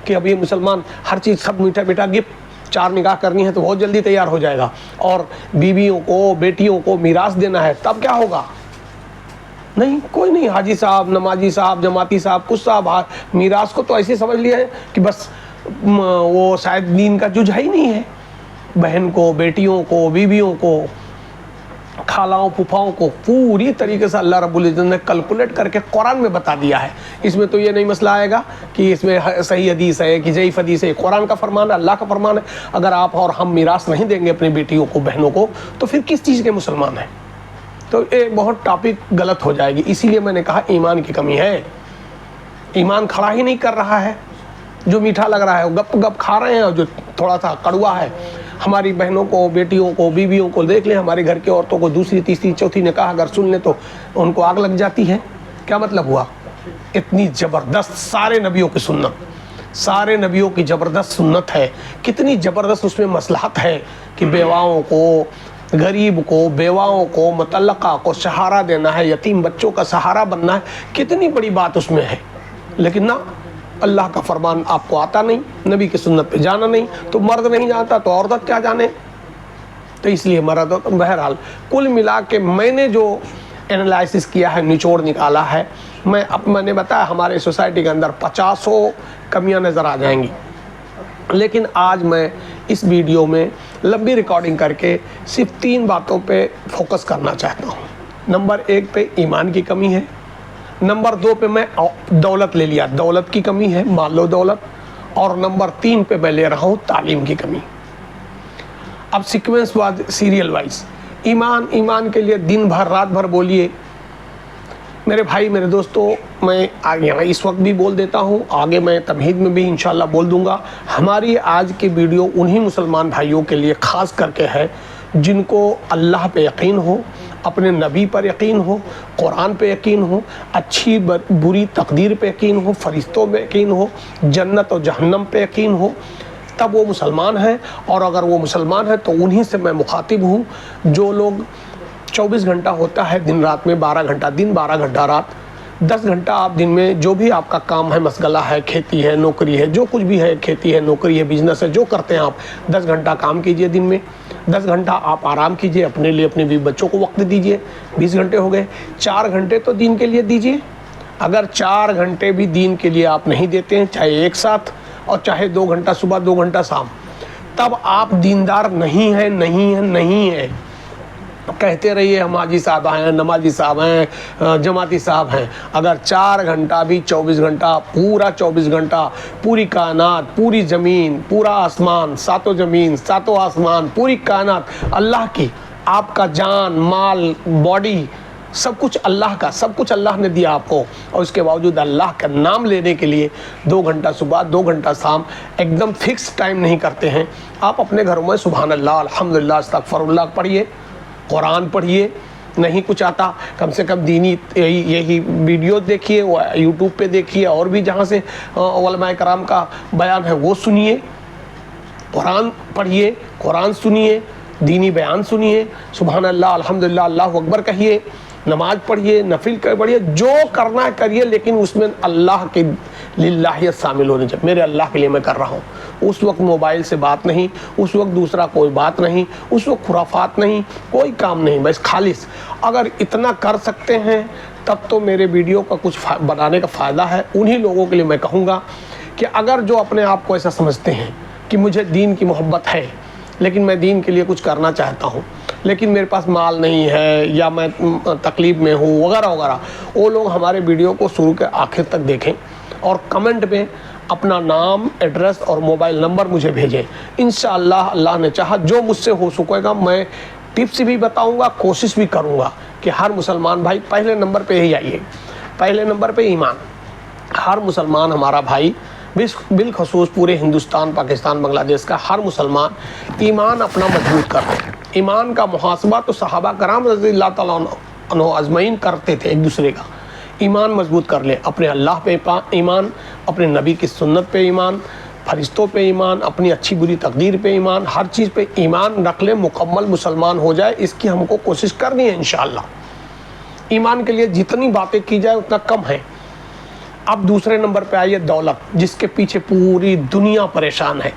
کہ اب یہ مسلمان ہر چیز، سب میٹھا میٹھا گفٹ، 4 نکاح کرنی ہے تو بہت جلدی تیار ہو جائے گا، اور بیویوں کو، بیٹیوں کو میراث دینا ہے، تب کیا ہوگا؟ نہیں، کوئی نہیں. حاجی صاحب، نمازی صاحب، جماعتی صاحب، کچھ صاحب میراث کو تو ایسے سمجھ لیا ہے کہ بس وہ شاید دین کا جج ہی نہیں ہے. بہن کو، بیٹیوں کو، بیویوں کو، خالاؤں، پھوپھاؤں کو پوری طریقے سے اللہ رب العزت نے کیلکولیٹ کر کے قرآن میں بتا دیا ہے. اس میں تو یہ نہیں مسئلہ آئے گا کہ اس میں صحیح حدیث ہے کہ ضعیف حدیث ہے. قرآن کا فرمان ہے، اللہ کا فرمان ہے. اگر آپ اور ہم میراث نہیں دیں گے اپنی بیٹیوں کو، بہنوں کو، تو پھر کس چیز کے مسلمان ہیں؟ تو یہ بہت ٹاپک غلط ہو جائے گی. اسی لیے میں نے کہا ایمان کی کمی ہے. ایمان کھڑا ہی نہیں کر رہا ہے. جو میٹھا لگ رہا ہے وہ گپ گپ کھا رہے ہیں, اور جو تھوڑا سا کڑوا ہے. ہماری بہنوں کو, بیٹیوں کو, بیویوں کو دیکھ لیں, ہمارے گھر کے عورتوں کو دوسری تیسری چوتھی نکاح اگر سن لیں تو ان کو آگ لگ جاتی ہے. کیا مطلب ہوا؟ اتنی زبردست سارے نبیوں کی سنت, سارے نبیوں کی زبردست سنت ہے. کتنی زبردست اس میں مصلحت ہے کہ بیواؤں کو, غریب کو, بیواؤں کو, مطلقہ کو سہارا دینا ہے, یتیم بچوں کا سہارا بننا ہے. کتنی بڑی بات اس میں ہے. لیکن نہ, اللہ کا فرمان آپ کو آتا نہیں, نبی کی سنت پہ جانا نہیں, تو مرد نہیں جانتا تو عورت کیا جانے. تو اس لیے مرد, بہرحال کل ملا کے میں نے جو انالائسس کیا ہے, نچوڑ نکالا ہے, میں نے بتایا ہمارے سوسائٹی کے اندر 50 کمیاں نظر آ جائیں گی. لیکن آج میں اس ویڈیو میں لمبی ریکارڈنگ کر کے صرف 3 باتوں پہ فوکس کرنا چاہتا ہوں. نمبر 1 پہ ایمان کی کمی ہے. نمبر 2 پہ میں دولت لے لیا, دولت کی کمی ہے, مال و دولت. اور نمبر 3 پہ میں لے رہا ہوں تعلیم کی کمی. اب سیکوینس وائز, سیریل وائز. ایمان کے لیے دن بھر رات بھر بولیے. میرے بھائی, میرے دوستو, میں یہاں اس وقت بھی بول دیتا ہوں, آگے میں تمہید میں بھی انشاءاللہ بول دوں گا. ہماری آج کی ویڈیو انہی مسلمان بھائیوں کے لیے خاص کر کے ہے جن کو اللہ پہ یقین ہو, اپنے نبی پر یقین ہو, قرآن پہ یقین ہو, اچھی بری تقدیر پہ یقین ہو, فرشتوں پہ یقین ہو, جنت و جہنم پہ یقین ہو, تب وہ مسلمان ہیں. اور اگر وہ مسلمان ہیں تو انہی سے میں مخاطب ہوں جو لوگ 24 گھنٹہ ہوتا ہے دن رات میں, 12 گھنٹہ دن 12 گھنٹہ رات, 10 گھنٹہ آپ دن میں جو بھی آپ کا کام ہے, مشغلہ ہے, کھیتی ہے, نوکری ہے, جو کچھ بھی ہے, کھیتی ہے, نوکری ہے, بزنس ہے, جو کرتے ہیں آپ, 10 گھنٹہ کام کیجئے دن میں, 10 گھنٹہ آپ آرام کیجئے, اپنے لیے اپنے بھی بچوں کو وقت دیجئے. 20 گھنٹے ہو گئے. 4 گھنٹے تو دین کے لیے دیجئے. اگر 4 گھنٹے بھی دین کے لیے آپ نہیں دیتے ہیں, چاہے ایک ساتھ اور چاہے 2 گھنٹہ صبح 2 گھنٹہ شام, تب آپ دیندار نہیں ہیں, نہیں ہیں, نہیں ہیں. کہتے رہیے ہم حاجی صاحب ہیں, نمازی صاحب ہیں, جماعتی صاحب ہیں. اگر 4 گھنٹہ بھی 24 گھنٹہ, پورا 24 گھنٹہ, پوری کائنات, پوری زمین, پورا آسمان, 7 زمین, 7 آسمان, پوری کائنات اللہ کی, آپ کا جان, مال, باڈی, سب کچھ اللہ کا, سب کچھ اللہ نے دیا آپ کو, اور اس کے باوجود اللہ کا نام لینے کے لیے 2 گھنٹہ صبح 2 گھنٹہ شام, ایک دم فکس ٹائم نہیں کرتے ہیں. آپ اپنے گھروں میں سبحان اللہ, الحمدللہ, استغفر اللہ پڑھیے, قرآن پڑھیے. نہیں کچھ آتا, کم سے کم دینی یہی ویڈیو دیکھیے, یوٹیوب پہ دیکھیے, اور بھی جہاں سے علماء کرام کا بیان ہے وہ سنیے. قرآن پڑھیے, قرآن سنیے, دینی بیان سنیے, سبحان اللہ, الحمدللہ, اللہ اکبر کہیے, نماز پڑھیے, نفل پڑھیے, جو کرنا ہے کریے, لیکن اس میں اللہ کی للہیت شامل ہونی چاہیے. میرے اللہ کے لیے میں کر رہا ہوں. اس وقت موبائل سے بات نہیں, اس وقت دوسرا کوئی بات نہیں, اس وقت خرافات نہیں, کوئی کام نہیں, بس خالص. اگر اتنا کر سکتے ہیں تب تو میرے ویڈیو کا کچھ بنانے کا فائدہ ہے. انہی لوگوں کے لیے میں کہوں گا کہ اگر جو اپنے آپ کو ایسا سمجھتے ہیں کہ مجھے دین کی محبت ہے, لیکن میں دین کے لیے کچھ کرنا چاہتا ہوں, لیکن میرے پاس مال نہیں ہے, یا میں تکلیف میں ہوں, وغیرہ وغیرہ, وہ لوگ ہمارے ویڈیو کو شروع کے آخر تک دیکھیں, اور کمنٹ میں اپنا نام, ایڈریس اور موبائل نمبر مجھے بھیجیں. انشاءاللہ اللہ نے چاہا جو مجھ سے ہو سکے گا میں ٹپس بھی بتاؤں گا, کوشش بھی کروں گا کہ ہر مسلمان بھائی پہلے نمبر پہ ہی آئیے. پہلے نمبر پہ ایمان. ہر مسلمان ہمارا بھائی, بالخصوص پورے ہندوستان, پاکستان, بنگلہ دیش کا ہر مسلمان ایمان اپنا مضبوط کر لے. ایمان کا محاسبہ تو صحابہ کرام رضی اللہ تعالیٰ عنہ اجمعین کرتے تھے ایک دوسرے کا. ایمان مضبوط کر لے, اپنے اللہ پہ ایمان, اپنے نبی کی سنت پہ ایمان, فرشتوں پہ ایمان, اپنی اچھی بری تقدیر پہ ایمان, ہر چیز پہ ایمان رکھ لے, مکمل مسلمان ہو جائے. اس کی ہم کو کوشش کرنی ہے انشاءاللہ. ایمان کے لیے جتنی باتیں کی جائے اتنا کم ہے. اب دوسرے نمبر پہ آئیے دولت, جس کے پیچھے پوری دنیا پریشان ہے,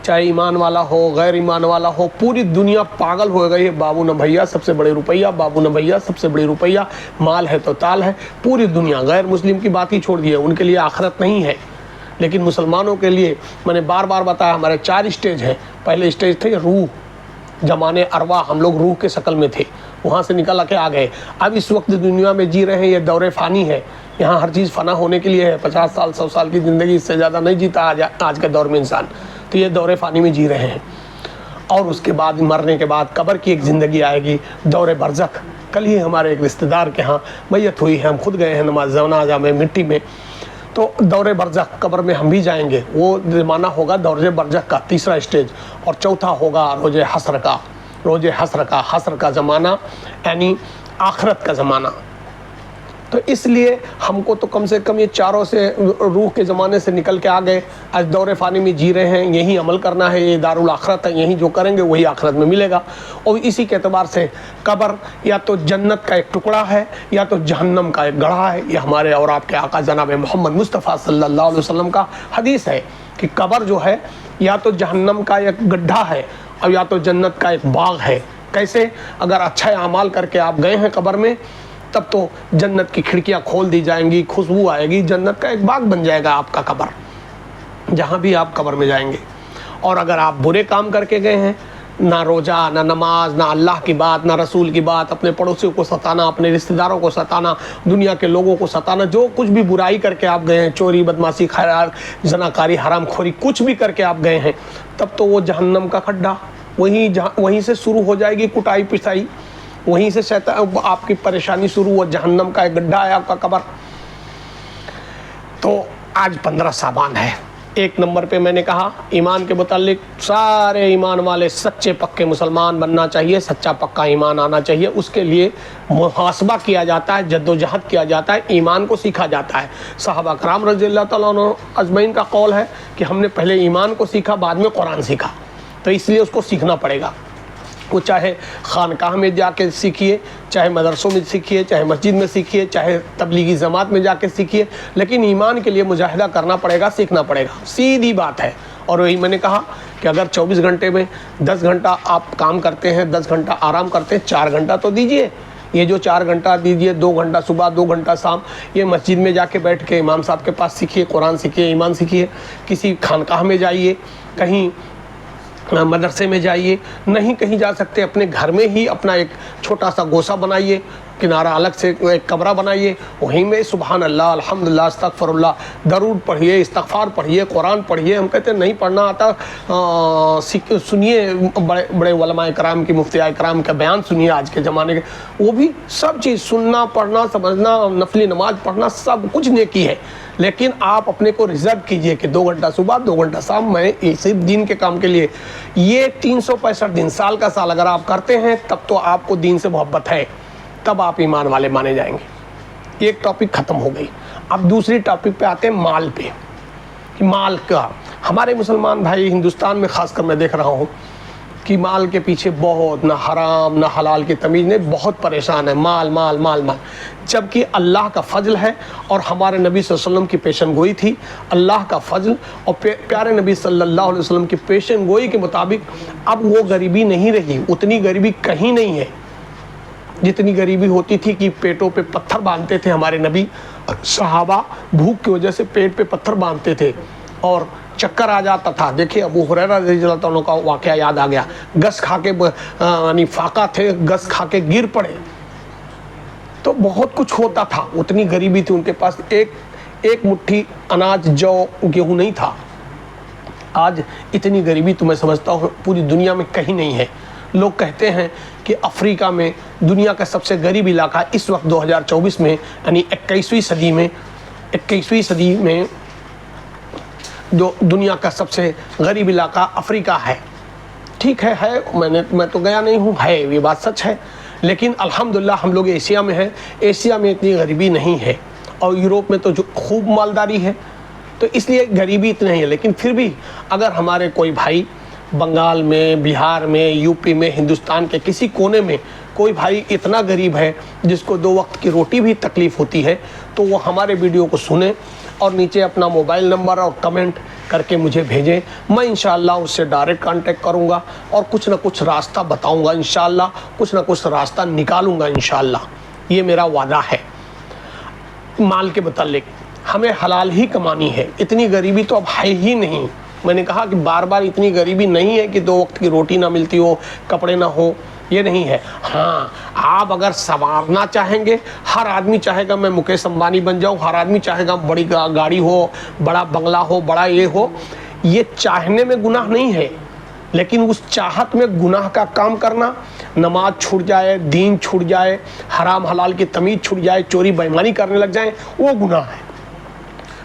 چاہے ایمان والا ہو, غیر ایمان والا ہو, پوری دنیا پاگل ہو گئی ہے. بابو نہ بھیا سب سے بڑے روپیہ, بابو نہ بھیا سب سے بڑی روپیہ, مال ہے تو تال ہے. پوری دنیا, غیر مسلم کی بات ہی چھوڑ دی ہے, ان کے لیے آخرت نہیں ہے. لیکن مسلمانوں کے لیے میں نے بار بار بتایا, ہمارے 4 اسٹیج ہیں. پہلے اسٹیج تھے روح, زمانے ارواح, ہم لوگ روح کے شکل میں تھے, وہاں سے نکل کے آ گئے. اب اس وقت دنیا میں جی رہے ہیں, یہ دور فانی ہے, یہاں ہر چیز فنا ہونے کے لیے ہے. 50 سال 100 سال کی زندگی, اس سے زیادہ نہیں جیتا آج کے دور میں انسان, تو یہ دور فانی میں جی رہے ہیں. اور اس کے بعد مرنے کے بعد قبر کی ایک زندگی آئے گی، دور برزخ۔ کل ہی ہمارے ایک رشتہ دار کے ہاں میت ہوئی ہے، ہم خود گئے ہیں نماز جنازہ میں مٹی میں، تو دور برزخ قبر میں ہم بھی جائیں گے۔ وہ زمانہ ہوگا دور برزخ کا تیسرا اسٹیج، اور چوتھا ہوگا روز حشر کا، روز حشر کا زمانہ یعنی آخرت کا زمانہ۔ تو اس لیے ہم کو تو کم سے کم یہ چاروں سے روح کے زمانے سے نکل کے آ گئے، آج دور فانی میں جی رہے ہیں، یہی عمل کرنا ہے، یہ دارالآخرت ہے، یہی جو کریں گے وہی آخرت میں ملے گا۔ اور اسی کے اعتبار سے قبر یا تو جنت کا ایک ٹکڑا ہے یا تو جہنم کا ایک گڑھا ہے۔ یہ ہمارے اور آپ کے آقا جناب محمد مصطفیٰ صلی اللہ علیہ وسلم کا حدیث ہے کہ قبر جو ہے یا تو جہنم کا ایک گڈھا ہے اور یا تو جنت کا ایک باغ ہے۔ کیسے؟ اگر اچھے اعمال کر کے آپ گئے ہیں قبر میں، تب تو جنت کی کھڑکیاں کھول دی جائیں گی، خوشبو آئے گی، جنت کا ایک باغ بن جائے گا آپ کا قبر، جہاں بھی آپ قبر میں جائیں گے۔ اور اگر آپ برے کام کر کے گئے ہیں، نہ روزہ، نہ نماز، نہ اللہ کی بات، نہ رسول کی بات، اپنے پڑوسیوں کو ستانا، اپنے رشتہ داروں کو ستانا، دنیا کے لوگوں کو ستانا، جو کچھ بھی برائی کر کے آپ گئے ہیں، چوری، بدماشی، خیرات، زناکاری، حرام خوری، کچھ بھی کر کے آپ گئے ہیں، تب تو وہ جہنم کا کھڈا، وہیں سے شروع ہو جائے گی کٹائی پسائی، وہیں سے شیطان آپ کی پریشانی شروع ہو، جہنم کا ایک گڈھا ہے آپ کا قبر۔ تو آج 15 شعبان ہے۔ ایک نمبر پہ میں نے کہا ایمان کے متعلق سارے ایمان والے سچے پکے مسلمان بننا چاہیے، سچا پکا ایمان آنا چاہیے۔ اس کے لیے محاسبہ کیا جاتا ہے، جد و جہد کیا جاتا ہے، ایمان کو سیکھا جاتا ہے۔ صحابہ کرام رضی اللہ تعالیٰ عنہ اجمعین کا قول ہے کہ ہم نے پہلے ایمان کو سیکھا، بعد میں قرآن سیکھا، تو اس لیے اس کو سیکھنا پڑے گا۔ وہ چاہے خانقاہ میں جا کے سیکھیے، چاہے مدرسوں میں سیکھیے، چاہے مسجد میں سیکھیے، چاہے تبلیغی جماعت میں جا کے سیکھیے، لیکن ایمان کے لیے مجاہدہ کرنا پڑے گا، سیکھنا پڑے گا، سیدھی بات ہے۔ اور وہی میں نے کہا کہ اگر 24 گھنٹے میں 10 گھنٹہ آپ کام کرتے ہیں، 10 گھنٹہ آرام کرتے ہیں، 4 گھنٹہ تو دیجئے۔ یہ جو 4 گھنٹہ دیجئے، 2 گھنٹہ صبح، 2 گھنٹہ شام، یہ مسجد میں جا کے بیٹھ کے امام صاحب کے پاس سیکھیے، قرآن سیکھیے، ایمان سیکھیے۔ کسی خانقاہ میں جائیے، کہیں مدرسے میں جائیے، نہیں کہیں جا سکتے اپنے گھر میں ہی اپنا ایک چھوٹا سا گوشہ بنائیے، کنارہ الگ سے ایک کمرہ بنائیے، وہیں میں سبحان اللہ، الحمدللہ، استغفر اللہ، درود پڑھیے، استغفار پڑھیے، قرآن پڑھیے۔ ہم کہتے ہیں نہیں پڑھنا آتا، سنیے بڑے بڑے علماء کرام کی، مفتیاء کرام کا بیان سنیے آج کے زمانے کے، وہ بھی سب چیز سننا، پڑھنا، سمجھنا، نفلی نماز پڑھنا، سب کچھ نیکی ہے، لیکن آپ اپنے کو ریزرو کیجئے کہ 2 گھنٹہ صبح، 2 گھنٹہ شام میں صرف دین کے کام کے لیے۔ یہ 365 دن، سال کا سال اگر آپ کرتے ہیں، تب تو آپ کو دین سے محبت ہے، تب آپ ایمان والے مانے جائیں گے۔ ایک ٹاپک ختم ہو گئی۔ اب دوسری ٹاپک پہ آتے ہیں مال پہ، کہ مال کا ہمارے مسلمان بھائی ہندوستان میں خاص کر میں دیکھ رہا ہوں کہ مال کے پیچھے بہت، نہ حرام نہ حلال کی تمیز نہیں، بہت پریشان ہے، مال مال مال مال، جبکہ اللہ کا فضل ہے اور ہمارے نبی صلی اللہ علیہ وسلم کی پیشن گوئی تھی۔ اللہ کا فضل اور پیارے نبی صلی اللہ علیہ وسلم کی پیشن گوئی کے مطابق اب وہ غریبی نہیں رہی، اتنی غریبی کہیں نہیں ہے جتنی غریبی ہوتی تھی کہ پیٹوں پہ پتھر باندھتے تھے ہمارے نبی، صحابہ بھوک کی وجہ سے پیٹ پہ پتھر باندھتے تھے اور چکر آ جاتا تھا۔ دیکھیں ابو ہریرہ رضی اللہ عنہ کا واقعہ یاد آ گیا، گس کھا کے یعنی فاقہ تھے، گس کھا کے گر پڑے، تو بہت کچھ ہوتا تھا، اتنی غریبی تھی ان کے پاس، ایک مٹھی اناج، جو، گیہوں نہیں تھا۔ آج اتنی غریبی تو میں سمجھتا ہوں پوری دنیا میں کہیں نہیں ہے۔ لوگ کہتے ہیں کہ افریقہ میں دنیا کا سب سے غریب علاقہ اس وقت 2024 میں یعنی 21ویں صدی میں جو دنیا کا سب سے غریب علاقہ افریقہ ہے۔ ٹھیک ہے، میں تو گیا نہیں ہوں، ہے، یہ بات سچ ہے، لیکن الحمدللہ ہم لوگ ایشیا میں ہیں، ایشیا میں اتنی غریبی نہیں ہے، اور یوروپ میں تو جو خوب مالداری ہے، تو اس لیے غریبی اتنی نہیں ہے۔ لیکن پھر بھی اگر ہمارے کوئی بھائی بنگال میں، بہار میں، یو پی میں، ہندوستان کے کسی کونے میں کوئی بھائی اتنا غریب ہے جس کو 2 وقت کی روٹی بھی تکلیف ہوتی ہے، تو وہ ہمارے ویڈیو کو سنیں اور نیچے اپنا موبائل نمبر اور کمنٹ کر کے مجھے بھیجیں، میں انشاءاللہ اس سے ڈائریکٹ کانٹیکٹ کروں گا اور کچھ نہ کچھ راستہ بتاؤں گا، انشاءاللہ کچھ نہ کچھ راستہ نکالوں گا، انشاءاللہ یہ میرا وعدہ ہے۔ مال کے متعلق ہمیں حلال ہی کمانی ہے، اتنی غریبی تو اب ہے ہی نہیں۔ میں نے کہا کہ بار بار اتنی غریبی نہیں ہے کہ 2 وقت کی روٹی نہ ملتی ہو، کپڑے نہ ہو، یہ نہیں ہے۔ ہاں، آپ اگر سنوارنا چاہیں گے، ہر آدمی چاہے گا میں مکیش امبانی بن جاؤں، ہر آدمی چاہے گا بڑی گاڑی ہو، بڑا بنگلہ ہو، بڑا یہ ہو، یہ چاہنے میں گناہ نہیں ہے، لیکن اس چاہت میں گناہ کا کام کرنا، نماز چھوٹ جائے، دین چھوٹ جائے، حرام حلال کی تمیز چھوٹ جائے، چوری بےایمانی کرنے لگ جائیں، وہ گناہ ہے۔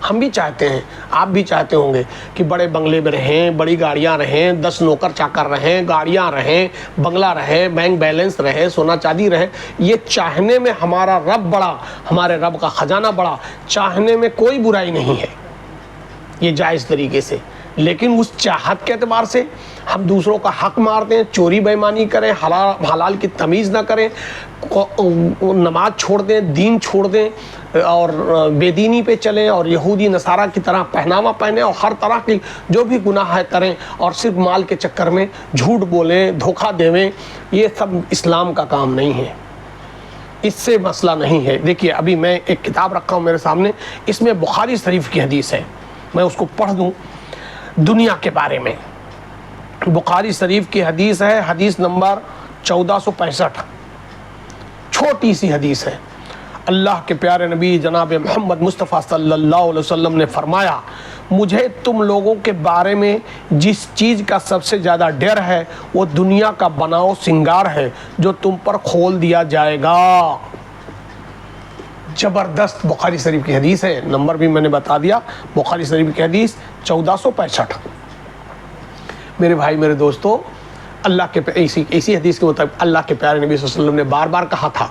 ہم بھی چاہتے ہیں، آپ بھی چاہتے ہوں گے کہ بڑے بنگلے میں رہیں، بڑی گاڑیاں رہیں، 10 نوکر چاکر رہیں، گاڑیاں رہیں، بنگلہ رہے، بینک بیلنس رہے، سونا چاندی رہے۔ یہ چاہنے میں ہمارا رب بڑا، ہمارے رب کا خزانہ بڑا، چاہنے میں کوئی برائی نہیں ہے، یہ جائز طریقے سے۔ لیکن اس چاہت کے اعتبار سے ہم دوسروں کا حق مارتے ہیں، چوری بےایمانی کریں، حلال کی تمیز نہ کریں، نماز چھوڑ دیں، دین چھوڑ دیں اور بے دینی پہ چلیں اور یہودی نصارہ کی طرح پہناوا پہنیں اور ہر طرح کی جو بھی گناہ ہے کریں، اور صرف مال کے چکر میں جھوٹ بولیں، دھوکہ دیں، یہ سب اسلام کا کام نہیں ہے، اس سے مسئلہ نہیں ہے۔ دیکھیے ابھی میں ایک کتاب رکھا ہوں میرے سامنے، اس میں بخاری شریف کی حدیث ہے، میں اس کو پڑھ دوں دنیا کے بارے میں۔ بخاری شریف کی حدیث ہے، حدیث نمبر 1465، چھوٹی سی حدیث ہے۔ اللہ کے پیارے نبی جناب محمد مصطفیٰ صلی اللہ علیہ وسلم نے فرمایا، مجھے تم لوگوں کے بارے میں جس چیز کا سب سے زیادہ ڈر ہے وہ دنیا کا بناؤ سنگار ہے جو تم پر کھول دیا جائے گا۔ زبردست بخاری شریف کی حدیث ہے، نمبر بھی میں نے بتا دیا، بخاری شریف کی حدیث 1465۔ میرے بھائی میرے دوستو، اللہ کے اسی حدیث کے مطابق اللہ کے پیارے نبی صلی اللہ علیہ وسلم نے بار بار کہا تھا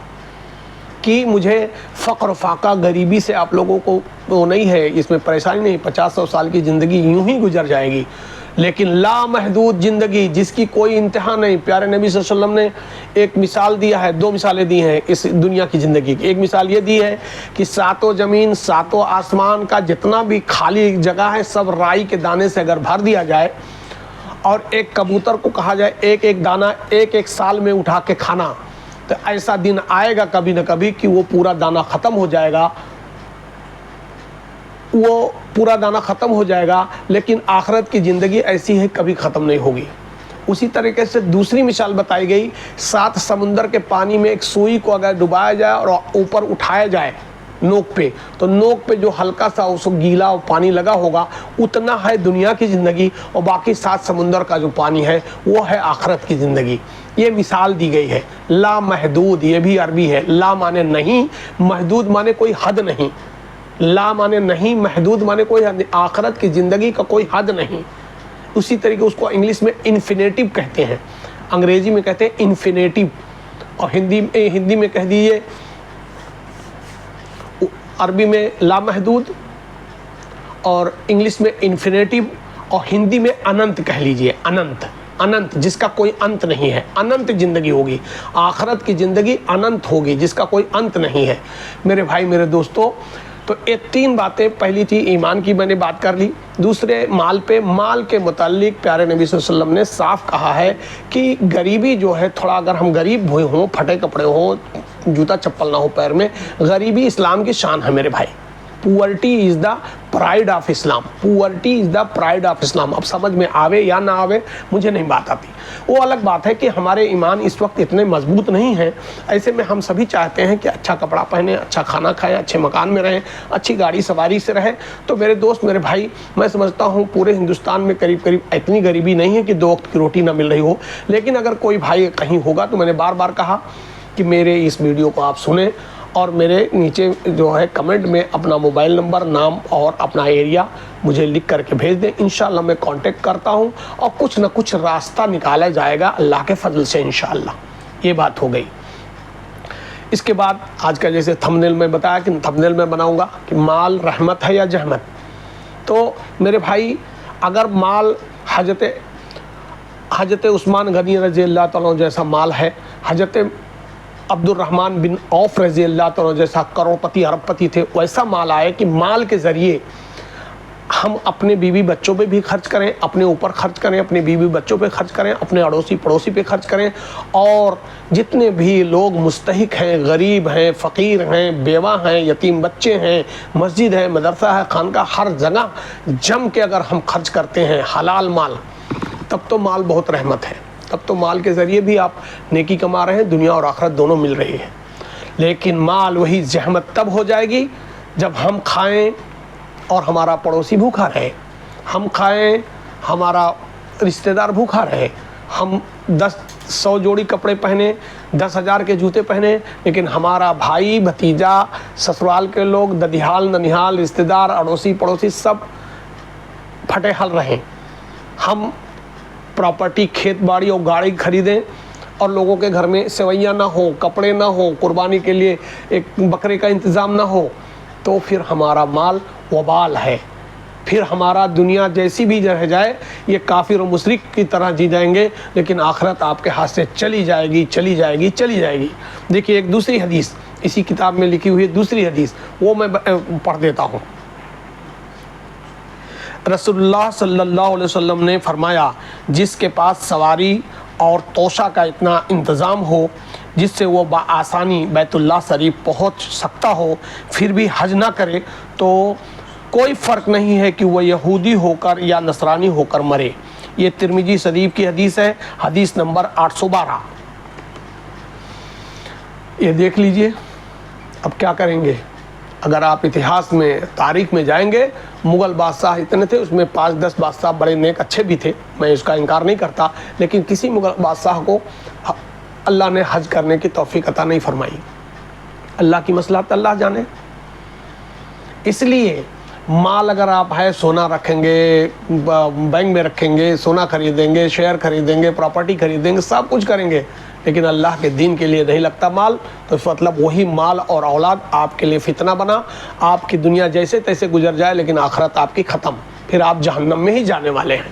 کہ مجھے فقر و فاقہ غریبی سے آپ لوگوں کو وہ نہیں ہے، اس میں پریشانی نہیں، 50-100 سال کی زندگی یوں ہی گزر جائے گی، لیکن لامحدود زندگی جس کی کوئی انتہا نہیں۔ پیارے نبی صلی اللہ علیہ وسلم نے ایک مثال دیا ہے، 2 مثالیں دی ہیں اس دنیا کی زندگی کی۔ ایک مثال یہ دی ہے کہ 7 زمین 7 آسمان کا جتنا بھی خالی جگہ ہے سب رائی کے دانے سے اگر بھر دیا جائے اور ایک کبوتر کو کہا جائے ایک ایک دانہ ایک سال میں اٹھا کے کھانا، تو ایسا دن آئے گا کبھی نہ کبھی کہ وہ پورا دانہ ختم ہو جائے گا، وہ پورا دانہ ختم ہو جائے گا، لیکن آخرت کی زندگی ایسی ہے کبھی ختم نہیں ہوگی۔ اسی طریقے سے دوسری مثال بتائی گئی، 7 سمندر کے پانی میں ایک سوئی کو اگر ڈبایا جائے اور اوپر اٹھایا جائے نوک پہ، تو نوک پہ جو ہلکا سا اس کو گیلا اور پانی لگا ہوگا اتنا ہے دنیا کی زندگی، اور باقی 7 سمندر کا جو پانی ہے وہ ہے آخرت کی زندگی۔ یہ مثال دی گئی ہے۔ لامحدود، یہ بھی عربی ہے، لا مانے نہیں، محدود مانے کوئی حد نہیں، لا مانے نہیں، محدود مانے کوئی حد نہیں، آخرت کی زندگی کا کوئی حد نہیں۔ اسی طریقے اس کو انگلش میں انفینیٹیو کہتے ہیں، انگریزی میں کہتے ہیں انفینیٹیو، اور ہندی میں کہہ دیجیے، عربی میں لامحدود اور انگلش میں انفینیٹیو اور ہندی میں اننت کہہ لیجئے، اننت، اننت جس کا کوئی انت نہیں ہے، اننت زندگی ہوگی، آخرت کی زندگی اننت ہوگی جس کا کوئی انت نہیں ہے۔ میرے بھائی میرے دوستو، تو یہ 3 باتیں، پہلی تھی ایمان کی میں نے بات کر لی، دوسرے مال پہ، مال کے متعلق پیارے نبی صلی اللہ علیہ وسلم نے صاف کہا ہے کہ غریبی جو ہے، تھوڑا اگر ہم غریب ہوئے ہوں، پھٹے کپڑے ہوں، جوتا چپل نہ ہو پیر میں، غریبی اسلام کی شان ہے میرے بھائی۔ Poverty is the pride of Islam, poverty is the pride of Islam. اب سمجھ میں آوے یا نہ آوے مجھے نہیں بات آتی، وہ الگ بات ہے کہ ہمارے ایمان اس وقت اتنے مضبوط نہیں ہیں، ایسے میں ہم سبھی چاہتے ہیں کہ اچھا کپڑا پہنیں، اچھا کھانا کھائیں، اچھے مکان میں رہیں، اچھی گاڑی سواری سے رہیں۔ تو میرے دوست میرے بھائی، میں سمجھتا ہوں پورے ہندوستان میں قریب اتنی غریبی نہیں ہے کہ 2 وقت کی روٹی نہ مل رہی ہو، لیکن اگر کوئی بھائی کہیں ہوگا تو میں نے بار بار کہا کہ میرے اس ویڈیو کو آپ سنیں اور میرے نیچے جو ہے کمنٹ میں اپنا موبائل نمبر، نام اور اپنا ایریا مجھے لکھ کر کے بھیج دیں، انشاءاللہ میں کانٹیکٹ کرتا ہوں اور کچھ نہ کچھ راستہ نکالا جائے گا اللہ کے فضل سے انشاءاللہ۔ یہ بات ہو گئی۔ اس کے بعد آج کا جیسے تھمبنیل میں بتایا کہ تھمبنیل میں بناؤں گا کہ مال رحمت ہے یا جہمت، تو میرے بھائی اگر مال حضرت عثمان غنی رضی اللہ تعالیٰ عنہ جیسا مال ہے، حضرت عبد الرحمن بن عوف رضی اللہ تعالیٰ جیسا کروڑپتی ارب پتی تھے، ویسا مال آئے کہ مال کے ذریعے ہم اپنے بیوی بچوں پہ بھی خرچ کریں، اپنے اوپر خرچ کریں، اپنے بیوی بچوں پہ خرچ کریں، اپنے اڑوسی پڑوسی پہ خرچ کریں، اور جتنے بھی لوگ مستحق ہیں، غریب ہیں، فقیر ہیں، بیوہ ہیں، یتیم بچے ہیں، مسجد ہے، مدرسہ ہے، خانقاہ، ہر جگہ جم کے اگر ہم خرچ کرتے ہیں حلال مال، تب تو مال بہت رحمت ہے، تب تو مال کے ذریعے بھی آپ نیکی کما رہے ہیں، دنیا اور آخرت دونوں مل رہی ہے۔ لیکن مال وہی زحمت تب ہو جائے گی جب ہم کھائیں اور ہمارا پڑوسی بھوکا رہے، ہم کھائیں، ہمارا رشتہ دار بھوکا رہے، ہم 100 جوڑی کپڑے پہنے، 10,000 کے جوتے پہنے، لیکن ہمارا بھائی بھتیجا، سسرال کے لوگ، ددیال ننیال، رشتہ دار، اڑوسی پڑوسی سب پھٹے حل رہیں۔ ہم پراپرٹی، کھیت باڑی اور گاڑی خریدیں اور لوگوں کے گھر میں سوئیاں نہ ہوں، کپڑے نہ ہوں، قربانی کے لیے ایک بکرے کا انتظام نہ ہو، تو پھر ہمارا مال وبال ہے، پھر ہمارا دنیا جیسی بھی رہ جائے یہ کافر و مشرک کی طرح جی جائیں گے، لیکن آخرت آپ کے ہاتھ سے چلی جائے گی، چلی جائے گی، چلی جائے گی۔ دیکھیے ایک دوسری حدیث اسی کتاب میں لکھی ہوئی ہے، دوسری حدیث وہ میں پڑھ دیتا ہوں۔ رسول اللہ صلی اللہ علیہ وسلم نے فرمایا، جس کے پاس سواری اور توشہ کا اتنا انتظام ہو جس سے وہ بآسانی بیت اللہ شریف پہنچ سکتا ہو، پھر بھی حج نہ کرے، تو کوئی فرق نہیں ہے کہ وہ یہودی ہو کر یا نصرانی ہو کر مرے۔ یہ ترمذی شریف کی حدیث ہے، حدیث نمبر 812۔ یہ دیکھ لیجئے اب کیا کریں گے۔ اگر آپ اتہاس میں، تاریخ میں جائیں گے، مغل بادشاہ اتنے تھے، اس میں 5-10 بادشاہ بڑے نیک اچھے بھی تھے، میں اس کا انکار نہیں کرتا، لیکن کسی مغل بادشاہ کو اللہ نے حج کرنے کی توفیق عطا نہیں فرمائی۔ اللہ کی مصلحت اللہ جانے۔ اس لیے مال اگر آپ ہے، سونا رکھیں گے، بینک میں رکھیں گے، سونا خریدیں گے، شیئر خریدیں گے، پراپرٹی خریدیں گے، سب کچھ کریں گے، لیکن اللہ کے دین کے لیے نہیں لگتا مال، تو اس مطلب وہی مال اور اولاد آپ کے لیے فتنہ بنا، آپ کی دنیا جیسے تیسے گزر جائے لیکن آخرت آپ کی ختم، پھر آپ جہنم میں ہی جانے والے ہیں۔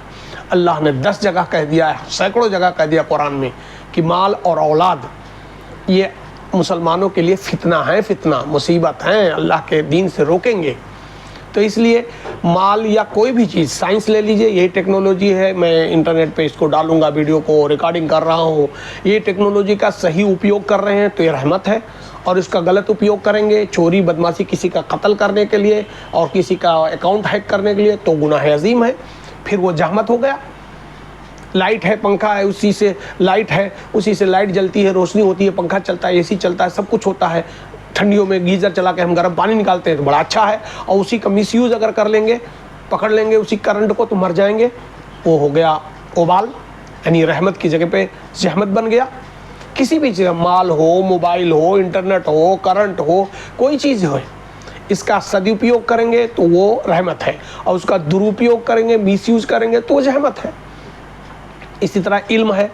اللہ نے 10 جگہ کہہ دیا ہے، سینکڑوں جگہ کہہ دیا قرآن میں کہ مال اور اولاد یہ مسلمانوں کے لیے فتنہ ہے، فتنہ مصیبت ہیں، اللہ کے دین سے روکیں گے۔ تو اس لیے مال یا کوئی بھی چیز، سائنس لے لیجئے، یہی ٹیکنالوجی ہے، میں انٹرنیٹ پہ اس کو ڈالوں گا، ویڈیو کو ریکارڈنگ کر رہا ہوں، یہ ٹیکنالوجی کا صحیح اپیوگ کر رہے ہیں تو یہ رحمت ہے، اور اس کا غلط اپیوگ کریں گے، چوری بدمعاشی، کسی کا قتل کرنے کے لیے اور کسی کا اکاؤنٹ ہیک کرنے کے لیے، تو گناہ عظیم ہے، پھر وہ جہمت ہو گیا۔ لائٹ ہے، پنکھا ہے، اسی سے لائٹ ہے، اسی سے لائٹ جلتی ہے، روشنی ہوتی ہے، پنکھا چلتا ہے، اے سی چلتا ہے، سب کچھ ہوتا ہے، ٹھنڈیوں میں گیزر چلا کے ہم گرم پانی نکالتے ہیں تو بڑا اچھا ہے، اور اسی کا مس یوز اگر کر لیں گے، پکڑ لیں گے اسی کرنٹ کو، تو مر جائیں گے، وہ ہو گیا اوبال، یعنی رحمت کی جگہ پہ زحمت بن گیا۔ کسی بھی چیز، مال ہو، موبائل ہو، انٹرنیٹ ہو، کرنٹ ہو، کوئی چیز ہو، اس کا سدپیوگ کریں گے تو وہ رحمت ہے، اور اس کا درپیوگ کریں گے، مس یوز کریں گے تو وہ زحمت ہے۔ اسی طرح علم ہے،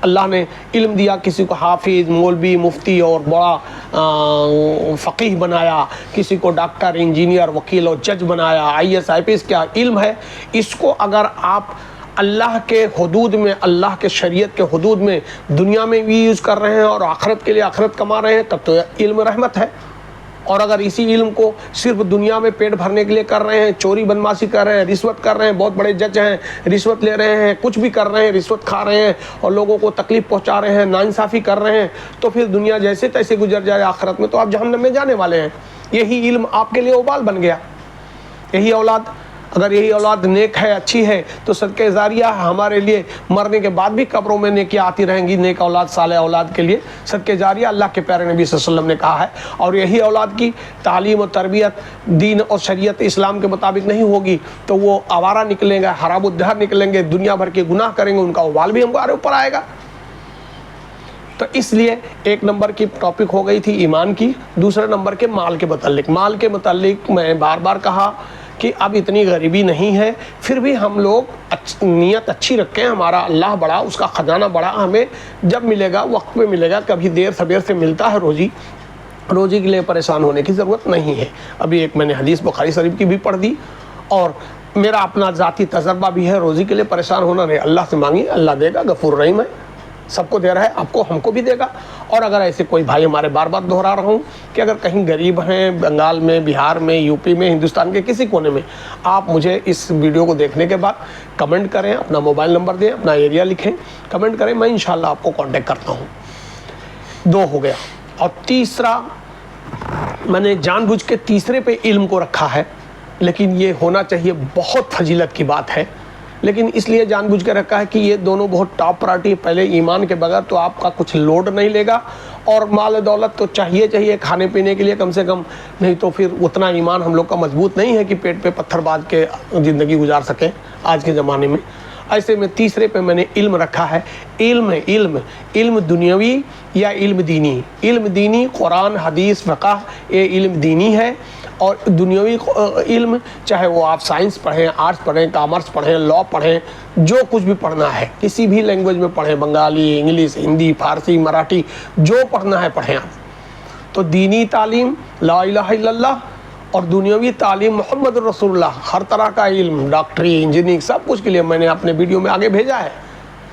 اللہ نے علم دیا، کسی کو حافظ، مولوی، مفتی اور بڑا فقیہ بنایا، کسی کو ڈاکٹر، انجینئر، وکیل اور جج بنایا، IAS IPS کیا علم ہے، اس کو اگر آپ اللہ کے حدود میں، اللہ کے شریعت کے حدود میں دنیا میں بھی یوز کر رہے ہیں اور آخرت کے لیے آخرت کما رہے ہیں، تب تو علم رحمت ہے۔ اور اگر اسی علم کو صرف دنیا میں پیٹ بھرنے کے لیے کر رہے ہیں، چوری بدمعاشی کر رہے ہیں، رشوت کر رہے ہیں، بہت بڑے جج ہیں، رشوت لے رہے ہیں، کچھ بھی کر رہے ہیں، رشوت کھا رہے ہیں اور لوگوں کو تکلیف پہنچا رہے ہیں، ناانصافی کر رہے ہیں، تو پھر دنیا جیسے تیسے گزر جائے، آخرت میں تو آپ جہنم میں جانے والے ہیں۔ یہی علم آپ کے لیے وبال بن گیا، یہی اولاد، اگر یہی اولاد نیک ہے، اچھی ہے، تو صدقہ جاریہ ہمارے لیے، مرنے کے بعد بھی قبروں میں نیکیاں آتی رہیں گی، نیک اولاد، صالح اولاد کے لیے صدقہ جاریہ اللہ کے پیارے نبی صلی اللہ علیہ وسلم نے کہا ہے۔ اور یہی اولاد کی تعلیم و تربیت دین اور شریعت اسلام کے مطابق نہیں ہوگی تو وہ آوارہ نکلیں گے، خراب الدہر نکلیں گے، دنیا بھر کے گناہ کریں گے، ان کا وبال بھی ہمارے اوپر آئے گا۔ تو اس لیے ایک نمبر کی ٹاپک ہو گئی تھی ایمان کی، دوسرے نمبر کے مال کے متعلق۔ مال کے متعلق میں بار بار کہا کہ اب اتنی غریبی نہیں ہے، پھر بھی ہم لوگ نیت اچھی رکھیں، ہمارا اللہ بڑا، اس کا خزانہ بڑا، ہمیں جب ملے گا وقت پہ ملے گا، کبھی دیر سبیر سے ملتا ہے روزی کے لیے پریشان ہونے کی ضرورت نہیں ہے۔ ابھی ایک میں نے حدیث بخاری شریف کی بھی پڑھ دی، اور میرا اپنا ذاتی تجربہ بھی ہے، روزی کے لیے پریشان ہونا نہیں، اللہ سے مانگی، اللہ دے گا، غفور رحیم ہے، سب کو دے رہا ہے، آپ کو، ہم کو بھی دے گا۔ اور اگر ایسے کوئی بھائی ہمارے، بار بار دہرا رہا ہوں کہ اگر کہیں غریب ہیں، بنگال میں، بہار میں، یوپی میں، ہندوستان کے کسی کونے میں، آپ مجھے اس ویڈیو کو دیکھنے کے بعد کمنٹ کریں، اپنا موبائل نمبر دیں، اپنا ایریا لکھیں، کمنٹ کریں، میں انشاءاللہ آپ کو کانٹیکٹ کرتا ہوں۔ 2 ہو گیا۔ اور تیسرا، میں نے جان بوجھ کے تیسرے پہ علم کو رکھا ہے، لیکن یہ ہونا چاہیے، بہت فضیلت کی بات ہے، لیکن اس لیے جان بوجھ کے رکھا ہے کہ یہ دونوں بہت ٹاپ پرائرٹی ہے۔ پہلے ایمان کے بغیر تو آپ کا کچھ لوڈ نہیں لے گا، اور مال دولت تو چاہیے کھانے پینے کے لیے کم سے کم، نہیں تو پھر اتنا ایمان ہم لوگ کا مضبوط نہیں ہے کہ پیٹ پہ پتھر باندھ کے زندگی گزار سکیں آج کے زمانے میں۔ ایسے میں تیسرے پہ میں نے علم رکھا ہے۔ علم دنیاوی یا علم دینی؟ علم دینی قرآن حدیث فقہ، یہ علم دینی ہے۔ اور دنیاوی علم چاہے وہ آپ سائنس پڑھیں، آرٹس پڑھیں، کامرس پڑھیں، لاء پڑھیں، جو کچھ بھی پڑھنا ہے کسی بھی لینگویج میں پڑھیں، بنگالی، انگلش، ہندی، فارسی، مراٹھی، جو پڑھنا ہے پڑھیں آپ۔ تو دینی تعلیم لا الہ الا اللہ، اور دنیاوی تعلیم محمد رسول اللہ، ہر طرح کا علم، ڈاکٹری، انجینئرنگ، سب کچھ کے لیے میں نے اپنے ویڈیو میں آگے بھیجا ہے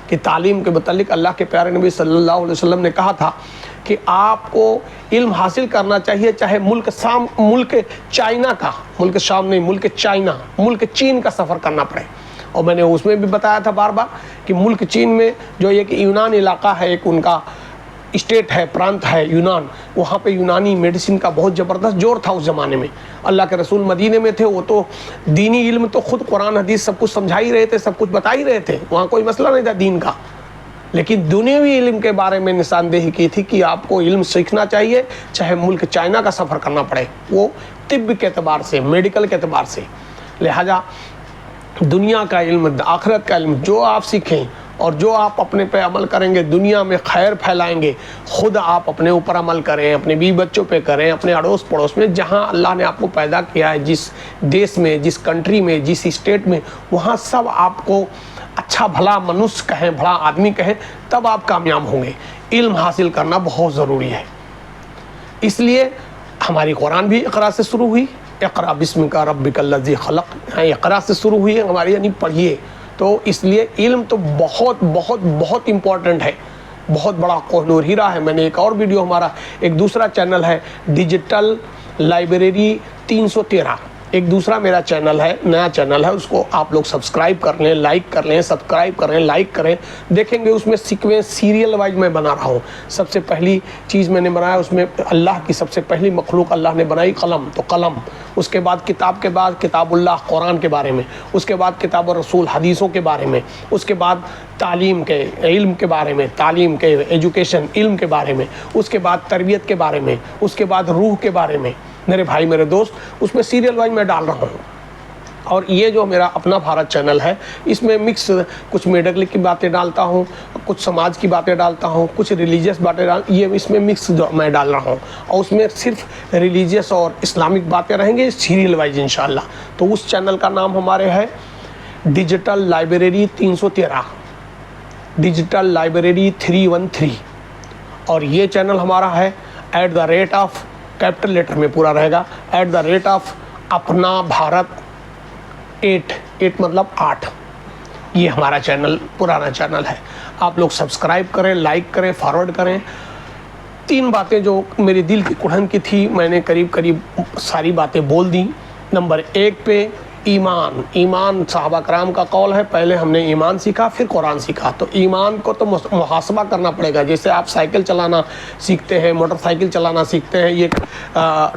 کہ تعلیم کے متعلق اللہ کے پیارے نبی صلی اللہ علیہ وسلم نے کہا تھا کہ آپ کو علم حاصل کرنا چاہیے، چاہے ملک چائنا کا، ملک شام نہیں، ملک چائنا، ملک چین کا سفر کرنا پڑے۔ اور میں نے اس میں بھی بتایا تھا بار بار کہ ملک چین میں جو ایک یونان علاقہ ہے، ایک ان کا اسٹیٹ ہے، پرانت ہے یونان، وہاں پہ یونانی میڈیسن کا بہت زبردست زور تھا اس زمانے میں۔ اللہ کے رسول مدینے میں تھے، وہ تو دینی علم تو خود قرآن حدیث سب کچھ سمجھا ہی رہے تھے، سب کچھ بتا ہی رہے تھے، وہاں کوئی مسئلہ نہیں تھا دین کا۔ لیکن دنیاوی علم کے بارے میں نشاندہی کی تھی کہ آپ کو علم سیکھنا چاہیے، چاہے ملک چائنا کا سفر کرنا پڑے، وہ طب کے اعتبار سے، میڈیکل کے اعتبار سے۔ لہذا دنیا کا علم، آخرت کا علم جو آپ سیکھیں اور جو آپ اپنے پہ عمل کریں گے، دنیا میں خیر پھیلائیں گے، خود آپ اپنے اوپر عمل کریں، اپنے بیوی بچوں پہ کریں، اپنے اڑوس پڑوس میں، جہاں اللہ نے آپ کو پیدا کیا ہے، جس دیش میں، جس کنٹری میں، جس اسٹیٹ میں، وہاں سب آپ کو اچھا بھلا منوس کہیں، بھلا آدمی کہیں، تب آپ کامیاب ہوں گے۔ علم حاصل کرنا بہت ضروری ہے۔ اس لیے ہماری قرآن بھی اقرا سے شروع ہوئی، اقرا بسمک ربک الذی خلق، اقرا سے شروع ہوئی ہے ہماری، یعنی پڑھیے۔ تو اس لیے علم تو بہت بہت بہت امپورٹنٹ ہے، بہت بڑا کوہ نور ہیرا ہے۔ میں نے ایک اور ویڈیو، ہمارا ایک دوسرا چینل ہے ڈیجیٹل لائبریری 313، ایک دوسرا میرا چینل ہے، نیا چینل ہے، اس کو آپ لوگ سبسکرائب کر لیں، لائک کر لیں، سبسکرائب کر لیں، لائک کریں، دیکھیں گے اس میں سیکوینس سیریل وائز میں بنا رہا ہوں۔ سب سے پہلی چیز میں نے بنایا، اس میں اللہ کی سب سے پہلی مخلوق اللہ نے بنائی قلم، تو قلم، اس کے بعد کتاب کے بعد کتاب اللہ قرآن کے بارے میں، اس کے بعد کتاب الرسول حدیثوں کے بارے میں، اس کے بعد تعلیم کے علم کے بارے میں، تعلیم کے ایجوکیشن علم کے بارے میں، اس کے بعد تربیت کے بارے میں، اس کے بعد روح کے بارے میں۔ میرے بھائی میرے دوست، اس میں سیریل وائز میں ڈال رہا ہوں۔ اور یہ جو میرا اپنا بھارت چینل ہے، اس میں مکس کچھ میڈیکل کی باتیں ڈالتا ہوں، کچھ سماج کی باتیں ڈالتا ہوں، کچھ ریلیجیس باتیں یہ اس میں مکس میں ڈال رہا ہوں، اور اس میں صرف ریلیجیس اور اسلامک باتیں رہیں گے سیریل وائز انشاءاللہ۔ تو اس چینل کا نام ہمارے ہے ڈیجیٹل لائبریری 313، ڈیجیٹل لائبریری 313، اور یہ چینل ہمارا ہے @ کیپٹل لیٹر میں پورا رہے گا، @ اپنا بھارت 8 مطلب 8۔ یہ ہمارا چینل پرانا چینل ہے، آپ لوگ سبسکرائب کریں، لائک کریں، فارورڈ کریں۔ 3 باتیں جو میرے دل کی کڑھن کی تھی، میں نے قریب ساری باتیں بول دیں۔ نمبر 1 پہ ایمان صحابہ کرام کا قول ہے، پہلے ہم نے ایمان سیکھا پھر قرآن سیکھا۔ تو ایمان کو تو محاسبہ کرنا پڑے گا، جیسے آپ سائیکل چلانا سیکھتے ہیں، موٹر سائیکل چلانا سیکھتے ہیں، یہ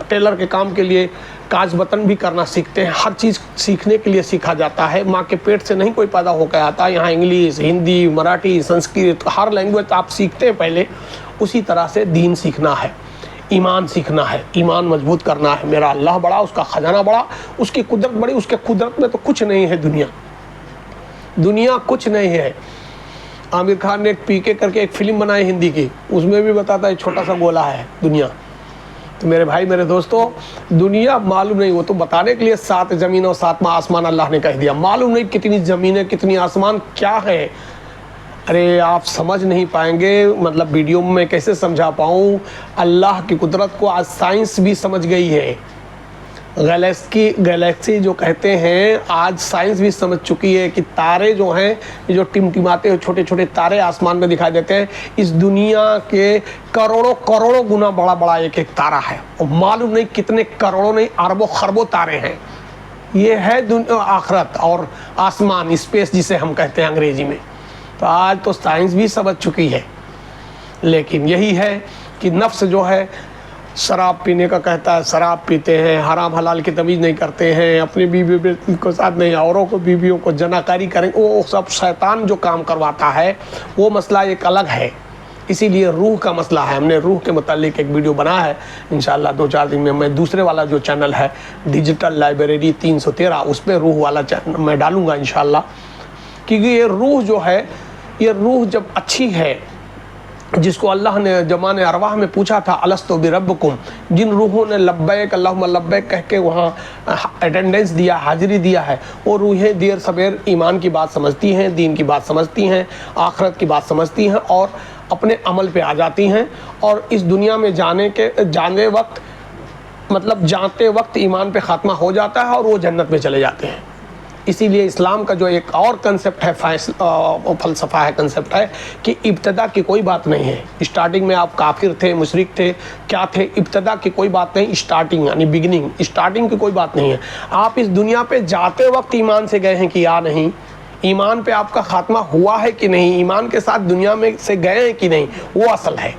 ٹیلر کے کام کے لیے کاج بطن بھی کرنا سیکھتے ہیں، ہر چیز سیکھنے کے لیے سیکھا جاتا ہے۔ ماں کے پیٹ سے نہیں کوئی پیدا ہو کے آتا، یہاں انگلش، ہندی، مراٹھی، سنسکرت، ہر لینگویج آپ سیکھتے ہیں پہلے، اسی طرح سے دین سیکھنا ہے، ایمان سیکھنا ہے، ایمان مضبوط کرنا ہے۔ میرا اللہ بڑا، اس کا خزانہ بڑا، اس کی قدرت بڑی، اس کے قدرت میں تو کچھ نہیں ہے، دنیا کچھ نہیں ہے۔ عامر خان نے ایک پی کے کر کے ایک فلم بنائی ہندی کی، اس میں بھی بتاتا ہے چھوٹا سا گولا ہے دنیا۔ تو میرے بھائی میرے دوستو، دنیا معلوم نہیں، وہ تو بتانے کے لیے 7 زمین اور 7واں آسمان اللہ نے کہہ دیا، معلوم نہیں کتنی زمینیں کتنی آسمان کیا ہے۔ ارے آپ سمجھ نہیں پائیں گے، مطلب ویڈیو میں کیسے سمجھا پاؤں۔ اللہ کی قدرت کو آج سائنس بھی سمجھ گئی ہے، گلیکسی جو کہتے ہیں آج سائنس بھی سمجھ چکی ہے کہ تارے جو ہیں، جو ٹمٹماتے ہوئے چھوٹے چھوٹے تارے آسمان میں دکھائی دیتے ہیں، اس دنیا کے کروڑوں گنا بڑا بڑا ایک تارا ہے، اور معلوم نہیں کتنے کروڑوں نہیں اربوں خربوں تارے ہیں۔ یہ ہے آخرت اور آسمان، اسپیس جسے ہم کہتے ہیں انگریزی میں۔ تو آج تو سائنس بھی سمجھ چکی ہے، لیکن یہی ہے کہ نفس جو ہے شراب پینے کا کہتا ہے، شراب پیتے ہیں، حرام حلال کی تمیز نہیں کرتے ہیں، اپنی بیوی کو ساتھ نہیں، اوروں کو بیویوں کو جناکاری کریں، وہ سب شیطان جو کام کرواتا ہے، وہ مسئلہ ایک الگ ہے۔ اسی لیے روح کا مسئلہ ہے، ہم نے روح کے متعلق ایک ویڈیو بنا ہے، انشاءاللہ 2-4 دن میں دوسرے والا جو چینل ہے ڈیجیٹل لائبریری 313، اس پہ روح والا چینل میں ڈالوں گا انشاءاللہ، کیونکہ یہ روح جو ہے، یہ روح جب اچھی ہے، جس کو اللہ نے جمان ارواح میں پوچھا تھا الستو بربکم، جن روحوں نے لبیک اللہم لبیک کہہ کے وہاں اٹینڈنس دیا، حاضری دیا ہے، وہ روحیں دیر سبیر ایمان کی بات سمجھتی ہیں، دین کی بات سمجھتی ہیں، آخرت کی بات سمجھتی ہیں، اور اپنے عمل پہ آ جاتی ہیں، اور اس دنیا میں جانے وقت مطلب جاتے وقت ایمان پہ خاتمہ ہو جاتا ہے اور وہ جنت میں چلے جاتے ہیں۔ اسی لیے اسلام کا جو ایک اور کنسپٹ ہے، فلسفہ ہے، کنسپٹ ہے کہ ابتدا کی کوئی بات نہیں ہے۔ اسٹارٹنگ میں آپ کافر تھے، مشرک تھے، کیا تھے، ابتدا کی کوئی بات نہیں، اسٹارٹنگ یعنی بگننگ، اسٹارٹنگ کی کوئی بات نہیں ہے۔ آپ اس دنیا پہ جاتے وقت ایمان سے گئے ہیں کہ یا نہیں، ایمان پہ آپ کا خاتمہ ہوا ہے کہ نہیں، ایمان کے ساتھ دنیا میں سے گئے ہیں کہ نہیں، وہ اصل ہے۔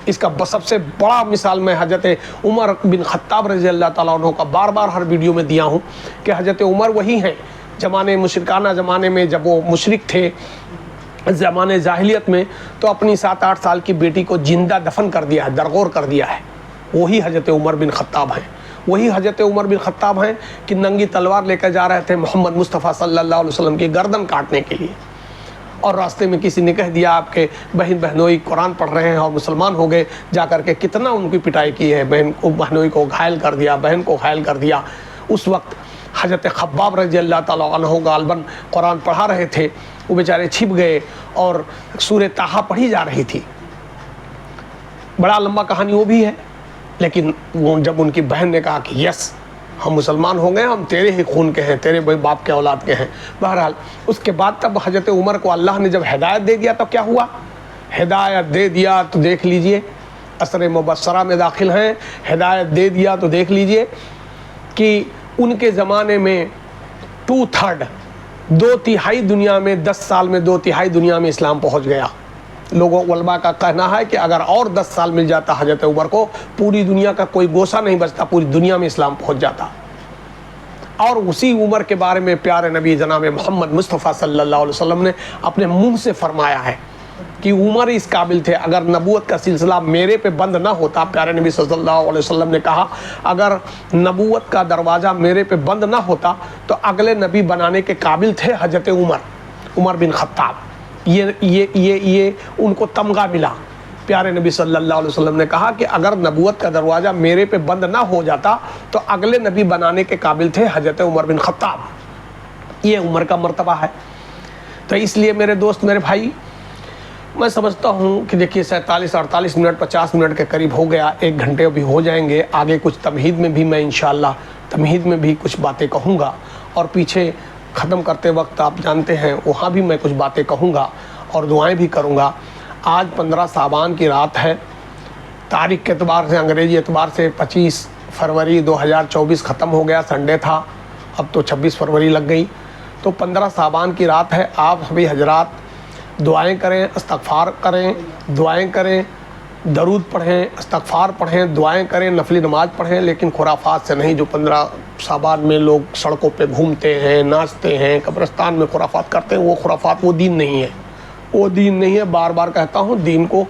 اس کا سب سے بڑا مثال میں حضرت عمر بن خطاب رضی اللہ تعالیٰ عنہ کا بار بار ہر ویڈیو میں دیا ہوں کہ حضرت عمر وہی ہیں زمانے مشرکانہ زمانے میں، جب وہ مشرک تھے زمانے جاہلیت میں، تو اپنی 7-8 سال کی بیٹی کو زندہ دفن کر دیا ہے، درگور کر دیا ہے۔ وہی حضرت عمر بن خطاب ہیں، وہی حضرت عمر بن خطاب ہیں کہ ننگی تلوار لے کر جا رہے تھے محمد مصطفیٰ صلی اللہ علیہ وسلم کی گردن کاٹنے کے لیے، اور راستے میں کسی نے کہہ دیا آپ کے بہن بہنوئی قرآن پڑھ رہے ہیں اور مسلمان ہو گئے، جا کر کے کتنا ان کی پٹائی کی ہے، بہنوئی کو گھائل کر دیا، بہن کو گھائل کر دیا۔ اس وقت حضرت خباب رضی اللہ تعالیٰ عنہ غالباً قرآن پڑھا رہے تھے، وہ بیچارے چھپ گئے اور سورہ طٰہٰ پڑھی جا رہی تھی۔ بڑا لمبا کہانی وہ بھی ہے، لیکن وہ جب ان کی بہن نے کہا کہ یس ہم مسلمان ہو گئے، ہم تیرے ہی خون کے ہیں، تیرے باپ کے اولاد کے ہیں۔ بہرحال اس کے بعد تب حضرت عمر کو اللہ نے جب ہدایت دے دیا تو کیا ہوا، ہدایت دے دیا تو دیکھ لیجئے، عصر مبشرہ میں داخل ہیں، ہدایت دے دیا تو دیکھ لیجئے کہ ان کے زمانے میں 2/3 2/3 دنیا میں 10 سال میں 2/3 دنیا میں اسلام پہنچ گیا۔ لوگوں علماء کا کہنا ہے کہ اگر اور 10 سال مل جاتا حضرت عمر کو، پوری دنیا کا کوئی گوشہ نہیں بچتا، پوری دنیا میں اسلام پہنچ جاتا۔ اور اسی عمر کے بارے میں پیارے نبی جناب محمد مصطفیٰ صلی اللہ علیہ وسلم نے اپنے منہ سے فرمایا ہے کہ عمر اس قابل تھے، اگر نبوت کا سلسلہ میرے پہ بند نہ ہوتا، پیارے نبی صلی اللہ علیہ وسلم نے کہا اگر نبوت کا دروازہ میرے پہ بند نہ ہوتا تو اگلے نبی بنانے کے قابل تھے حضرت عمر بن خطاب۔ یہ ان کو تمغہ ملا۔ پیارے نبی صلی اللہ علیہ وسلم نے کہا کہ اگر نبوت کا دروازہ میرے پہ بند نہ ہو جاتا تو اگلے نبی بنانے کے قابل تھے حضرت عمر بن خطاب۔ یہ عمر کا مرتبہ ہے۔ تو اس لیے میرے دوست، میرے بھائی، میں سمجھتا ہوں کہ دیکھیے 47-48 منٹ 50 منٹ کے قریب ہو گیا، 1 گھنٹے بھی ہو جائیں گے۔ آگے کچھ تمہید میں بھی میں انشاءاللہ تمہید میں بھی کچھ باتیں کہوں گا، اور پیچھے ختم کرتے وقت آپ جانتے ہیں وہاں بھی میں کچھ باتیں کہوں گا اور دعائیں بھی کروں گا۔ آج 15 شعبان کی رات ہے، تاریخ کے اعتبار سے انگریزی اعتبار سے 25 فروری 2024 ختم ہو گیا، سنڈے تھا، اب تو 26 فروری لگ گئی۔ تو 15 شعبان کی رات ہے۔ آپ سبھی حضرات دعائیں کریں، استغفار کریں، دعائیں کریں، درود پڑھیں، استغفار پڑھیں، دعائیں کریں، نفلی نماز پڑھیں، لیکن خرافات سے نہیں۔ جو 15 شعبان میں لوگ سڑکوں پہ گھومتے ہیں، ناچتے ہیں، قبرستان میں خرافات کرتے ہیں، وہ خرافات، وہ دین نہیں ہے، وہ دین نہیں ہے۔ بار بار کہتا ہوں، دین کو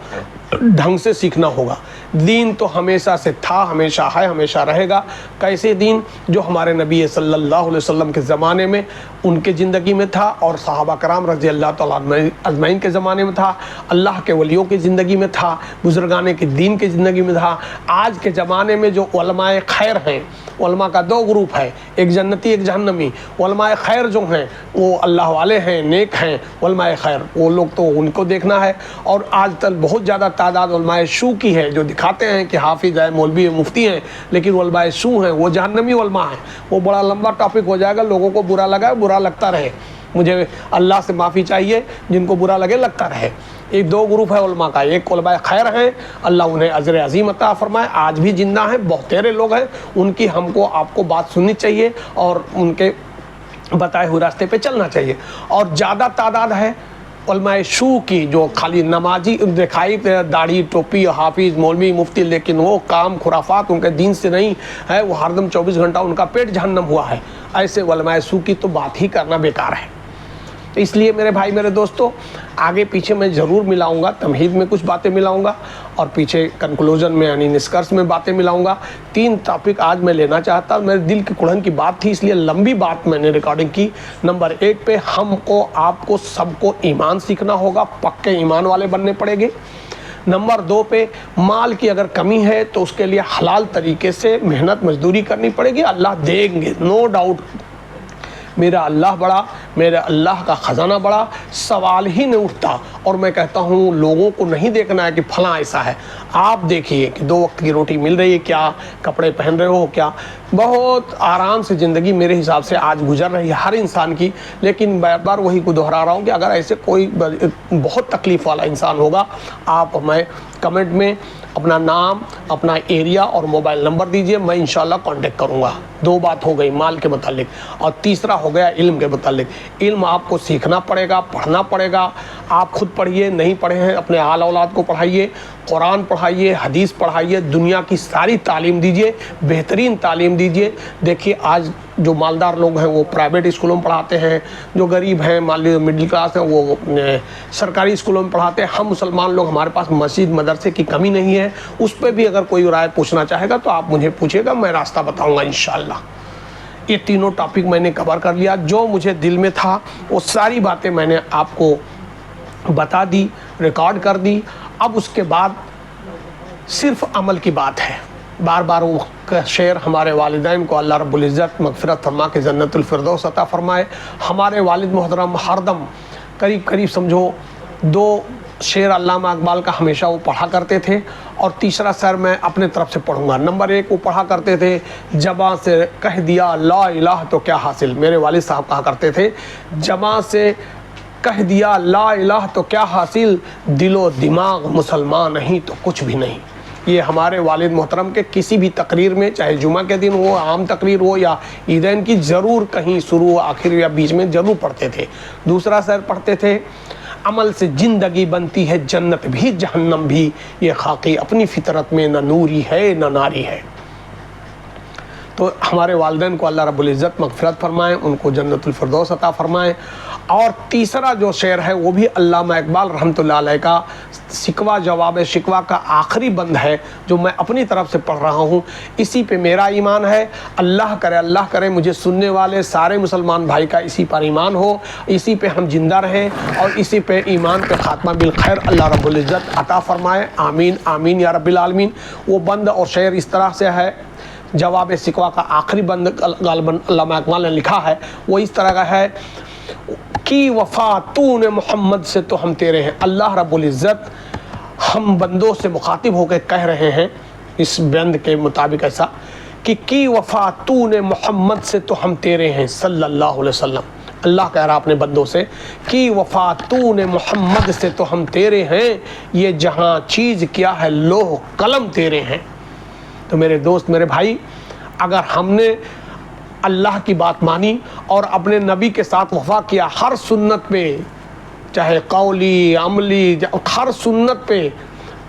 ڈھنگ سے سیکھنا ہوگا۔ دین تو ہمیشہ سے تھا، ہمیشہ ہے، ہمیشہ رہے گا۔ کیسے دین؟ جو ہمارے نبی صلی اللہ علیہ وسلم کے زمانے میں ان کے زندگی میں تھا، اور صحابہ کرام رضی اللہ تعالیٰ اجمعین کے زمانے میں تھا، اللہ کے ولیوں کی زندگی میں تھا، بزرگان کے دین کی زندگی میں تھا۔ آج کے زمانے میں جو علماء خیر ہیں، علماء کا 2 گروپ ہے، ایک جنتی ایک جہنمی۔ علماء خیر جو ہیں وہ اللہ والے ہیں، نیک ہیں علماء خیر، وہ لوگ تو ان کو دیکھنا ہے۔ اور آج تک بہت زیادہ تعداد علماء سو کی ہے، جو دکھاتے ہیں کہ حافظ ہے، مولوی ہے، مفتی ہیں، لیکن علماء سو ہیں، وہ جہنمی علماء ہیں۔ وہ بڑا لمبا ٹاپک ہو جائے گا، لوگوں کو برا لگا، برا لگتا رہے، مجھے اللہ سے معافی چاہیے، جن کو برا لگے لگتا رہے۔ ایک 2 گروپ ہے علماء کا، ایک علماء خیر ہیں، اللہ انہیں اجر عظیم عطا فرمائے، آج بھی زندہ ہیں، بہتیرے لوگ ہیں، ان کی ہم کو آپ کو بات سننی چاہیے اور ان کے بتائے ہوئے راستے پہ چلنا چاہیے۔ اور زیادہ تعداد ہے علماء سو کی، جو خالی نمازی دکھائی داڑھی ٹوپی حافظ مولوی مفتی، لیکن وہ کام خرافات ان کے دین سے نہیں ہے، وہ ہر دم 24 گھنٹہ ان کا پیٹ جہنم ہوا ہے۔ ایسے علماء سو کی تو بات ہی کرنا بیکار ہے۔ تو اس لیے میرے بھائی میرے دوستوں آگے پیچھے میں ضرور ملاؤں گا، تمہید میں کچھ باتیں ملاؤں گا اور پیچھے کنکلوژن میں یعنی نسکرش میں باتیں ملاؤں گا۔ 3 ٹاپک آج میں لینا چاہتا ہوں، میرے دل کی کڑھن کی بات تھی اس لیے لمبی بات میں نے ریکارڈنگ کی۔ نمبر 1 پہ ہم کو آپ کو سب کو ایمان سیکھنا ہوگا، پکے ایمان والے بننے پڑیں گے۔ نمبر 2 پہ مال کی اگر کمی ہے تو اس کے لیے حلال طریقے سے محنت مزدوری کرنی پڑے گی، اللہ دیں گے نو ڈاؤٹ۔ میرا اللہ بڑا، میرا اللہ کا خزانہ بڑا، سوال ہی نہیں اٹھتا۔ اور میں کہتا ہوں لوگوں کو نہیں دیکھنا ہے کہ فلاں ایسا ہے، آپ دیکھیے کہ 2 وقت کی روٹی مل رہی ہے کیا، کپڑے پہن رہے ہو کیا، بہت آرام سے زندگی میرے حساب سے آج گزر رہی ہے ہر انسان کی۔ لیکن بار بار وہی کو دہرا رہا ہوں کہ اگر ایسے کوئی بہت تکلیف والا انسان ہوگا، آپ ہمیں کمنٹ میں اپنا نام، اپنا ایریا اور موبائل نمبر دیجئے، میں انشاءاللہ کانٹیکٹ کروں گا۔ 2 بات ہو گئی مال کے متعلق، اور تیسرا ہو گیا علم کے متعلق۔ علم آپ کو سیکھنا پڑے گا، پڑھنا پڑے گا۔ آپ خود پڑھیے، نہیں پڑھے ہیں اپنے آل اولاد کو پڑھائیے، قرآن پڑھائیے، حدیث پڑھائیے، دنیا کی ساری تعلیم دیجئے، بہترین تعلیم دیجئے۔ دیکھیے آج جو مالدار لوگ ہیں وہ پرائیویٹ اسکولوں میں پڑھاتے ہیں، جو غریب ہیں مڈل کلاس ہیں وہ سرکاری اسکولوں میں پڑھاتے ہیں۔ ہم مسلمان لوگ ہمارے پاس مسجد مدرسے کی کمی نہیں ہے، اس پہ بھی اگر کوئی رائے پوچھنا چاہے گا تو آپ مجھے پوچھے گا، میں راستہ بتاؤں گا انشاءاللہ۔ یہ تینوں ٹاپک میں نے کور کر لیا، جو مجھے دل میں تھا وہ ساری باتیں میں نے آپ کو بتا دی، ریکارڈ کر دی۔ اب اس کے بعد صرف عمل کی بات ہے۔ بار بار وہ شعر ہمارے والدین کو اللہ رب العزت مغفرت فرما کے جنت الفردوس عطا فرمائے۔ ہمارے والد محترم ہر دم قریب سمجھو 2 شعر علامہ اقبال کا ہمیشہ وہ پڑھا کرتے تھے، اور تیسرا شعر میں اپنے طرف سے پڑھوں گا۔ نمبر 1 وہ پڑھا کرتے تھے، زباں سے کہہ دیا لا الہ تو کیا حاصل۔ میرے والد صاحب کہا کرتے تھے زباں سے کہہ دیا لا الہ تو کیا حاصل، دل و دماغ مسلمان نہیں تو کچھ بھی نہیں۔ یہ ہمارے والد محترم کے کسی بھی تقریر میں، چاہے جمعہ کے دن ہو، عام تقریر ہو یا عیدین کی، ضرور کہیں شروع آخر یا بیچ میں ضرور پڑھتے تھے۔ دوسرا شعر پڑھتے تھے، عمل سے زندگی بنتی ہے جنت بھی جہنم بھی، یہ خاکی اپنی فطرت میں نہ نوری ہے نہ ناری ہے۔ تو ہمارے والدین کو اللہ رب العزت مغفرت فرمائیں، ان کو جنت الفردوس عطا فرمائیں۔ اور تیسرا جو شعر ہے وہ بھی علامہ اقبال رحمۃ اللہ علیہ کا شکوہ جواب شکوہ کا آخری بند ہے، جو میں اپنی طرف سے پڑھ رہا ہوں۔ اسی پہ میرا ایمان ہے، اللہ کرے مجھے سننے والے سارے مسلمان بھائی کا اسی پر ایمان ہو، اسی پہ ہم زندہ رہیں اور اسی پہ ایمان پہ خاتمہ بالخیر اللہ رب العزت عطا فرمائے، آمین آمین یا رب العالمین۔ وہ بند اور شعر اس طرح سے ہے، جواب شکوہ کا آخری بند غالباً علامہ اقبال نے لکھا ہے، وہ اس طرح کا ہے، کی وفا تو نے محمد سے تو ہم تیرے ہیں۔ اللہ رب العزت ہم بندوں سے مخاطب ہو کے کہہ رہے ہیں اس بند کے مطابق ایسا کہ کی وفا تو نے محمد سے تو ہم تیرے ہیں صلی اللہ علیہ وسلم۔ اللہ کہہ رہا اپنے بندوں سے کی وفا تو نے محمد سے تو ہم تیرے ہیں، یہ جہاں چیز کیا ہے لوح قلم تیرے ہیں۔ تو میرے دوست میرے بھائی، اگر ہم نے اللہ کی بات مانی اور اپنے نبی کے ساتھ وفا کیا، ہر سنت پہ چاہے قولی عملی ہر سنت پہ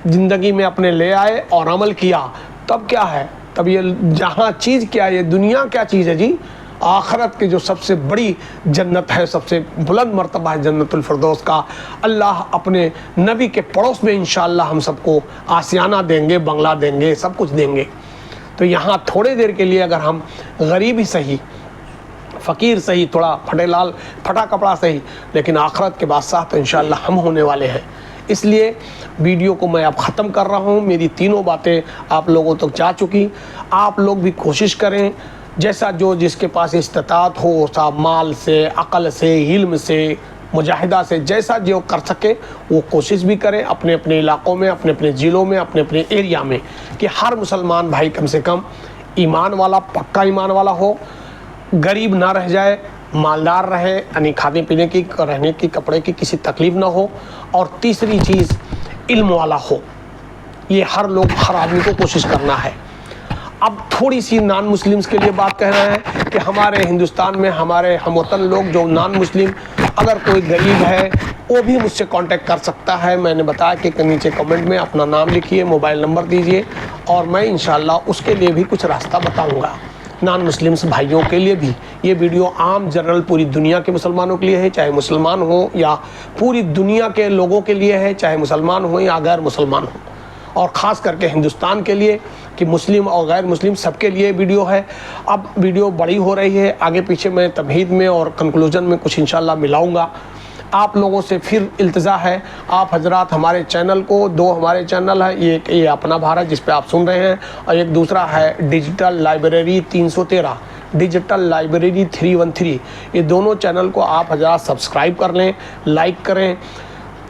زندگی میں اپنے لے آئے اور عمل کیا، تب کیا ہے، تب یہ جہاں چیز کیا ہے، یہ دنیا کیا چیز ہے جی، آخرت کی جو سب سے بڑی جنت ہے، سب سے بلند مرتبہ ہے جنت الفردوس کا، اللہ اپنے نبی کے پڑوس میں انشاءاللہ ہم سب کو آسیانہ دیں گے، بنگلہ دیں گے، سب کچھ دیں گے۔ تو یہاں تھوڑے دیر کے لیے اگر ہم غریب ہی صحیح، فقیر صحیح، تھوڑا پھٹا کپڑا صحیح، لیکن آخرت کے بادشاہ تو انشاءاللہ ہم ہونے والے ہیں۔ اس لیے ویڈیو کو میں اب ختم کر رہا ہوں، میری تینوں باتیں آپ لوگوں تک جا چکی۔ آپ لوگ بھی کوشش کریں، جیسا جو جس کے پاس استطاعت ہو، صاحب مال سے، عقل سے، علم سے، مجاہدہ سے، جیسا جو کر سکے وہ کوشش بھی کریں اپنے اپنے علاقوں میں، اپنے اپنے ضلعوں میں، اپنے اپنے ایریا میں، کہ ہر مسلمان بھائی کم سے کم ایمان والا، پکا ایمان والا ہو، غریب نہ رہ جائے، مالدار رہے، یعنی کھانے پینے کی، رہنے کی، کپڑے کی کسی تکلیف نہ ہو، اور تیسری چیز علم والا ہو۔ یہ ہر آدمی کو کوشش کرنا ہے۔ اب تھوڑی سی نان مسلمز کے لیے بات کہنا ہے کہ ہمارے ہندوستان میں ہمارے ہم وطن لوگ جو نان مسلم، اگر کوئی غریب ہے وہ بھی مجھ سے کانٹیکٹ کر سکتا ہے۔ میں نے بتایا کہ نیچے کمنٹ میں اپنا نام لکھیے، موبائل نمبر دیجیے، اور میں انشاءاللہ اس کے لیے بھی کچھ راستہ بتاؤں گا۔ نان مسلمس بھائیوں کے لیے بھی یہ ویڈیو عام جنرل پوری دنیا کے مسلمانوں کے لیے ہے، چاہے مسلمان ہوں یا پوری دنیا کے لوگوں کے لیے ہے، چاہے مسلمان ہوں یا غیر مسلمان ہوں، اور خاص کر کے ہندوستان کے لیے کہ مسلم اور غیر مسلم سب کے لیے ویڈیو ہے۔ اب ویڈیو بڑی ہو رہی ہے، آگے پیچھے میں تمہید میں اور کنکلوژن میں کچھ انشاءاللہ ملاؤں گا۔ آپ لوگوں سے پھر التجا ہے، آپ حضرات ہمارے چینل کو، دو ہمارے چینل ہے، یہ اپنا بھارت جس پہ آپ سن رہے ہیں، اور ایک دوسرا ہے ڈیجیٹل لائبریری 313، ڈیجیٹل لائبریری 313، یہ دونوں چینل کو آپ حضرات سبسکرائب کر لیں، لائک کریں۔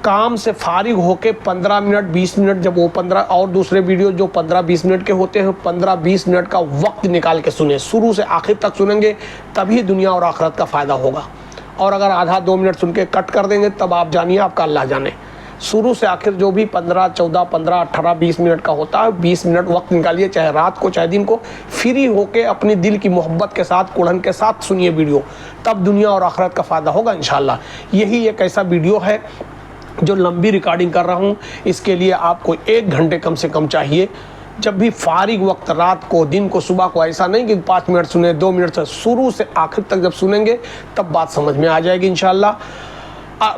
کام سے فارغ ہو کے 15 منٹ 20 منٹ جب وہ 15 اور دوسرے ویڈیو جو 15-20 منٹ کے ہوتے ہیں 15-20 منٹ کا وقت نکال کے سنیں، شروع سے آخر تک سنیں گے تبھی دنیا اور آخرت کا فائدہ ہوگا۔ اور اگر آدھا 2 منٹ سن کے کٹ کر دیں گے تب آپ جانیے آپ کا اللہ جانے۔ شروع سے آخر جو بھی 15 14 15 18 20 منٹ کا ہوتا ہے 20 منٹ وقت نکالیے، چاہے رات کو چاہے دن کو، فری ہو کے اپنی دل کی محبت کے ساتھ کڑھن کے ساتھ سنیے ویڈیو، تب دنیا اور آخرت کا فائدہ ہوگا انشاءاللہ۔ یہی ایک ایسا ویڈیو ہے جو لمبی ریکارڈنگ کر رہا ہوں، اس کے لیے آپ کو 1 گھنٹے کم سے کم چاہیے۔ جب بھی فارغ وقت، رات کو دن کو صبح کو، ایسا نہیں کہ 5 منٹ سنیں 2 منٹ سے، شروع سے آخر تک جب سنیں گے تب بات سمجھ میں آ جائے گی انشاءاللہ۔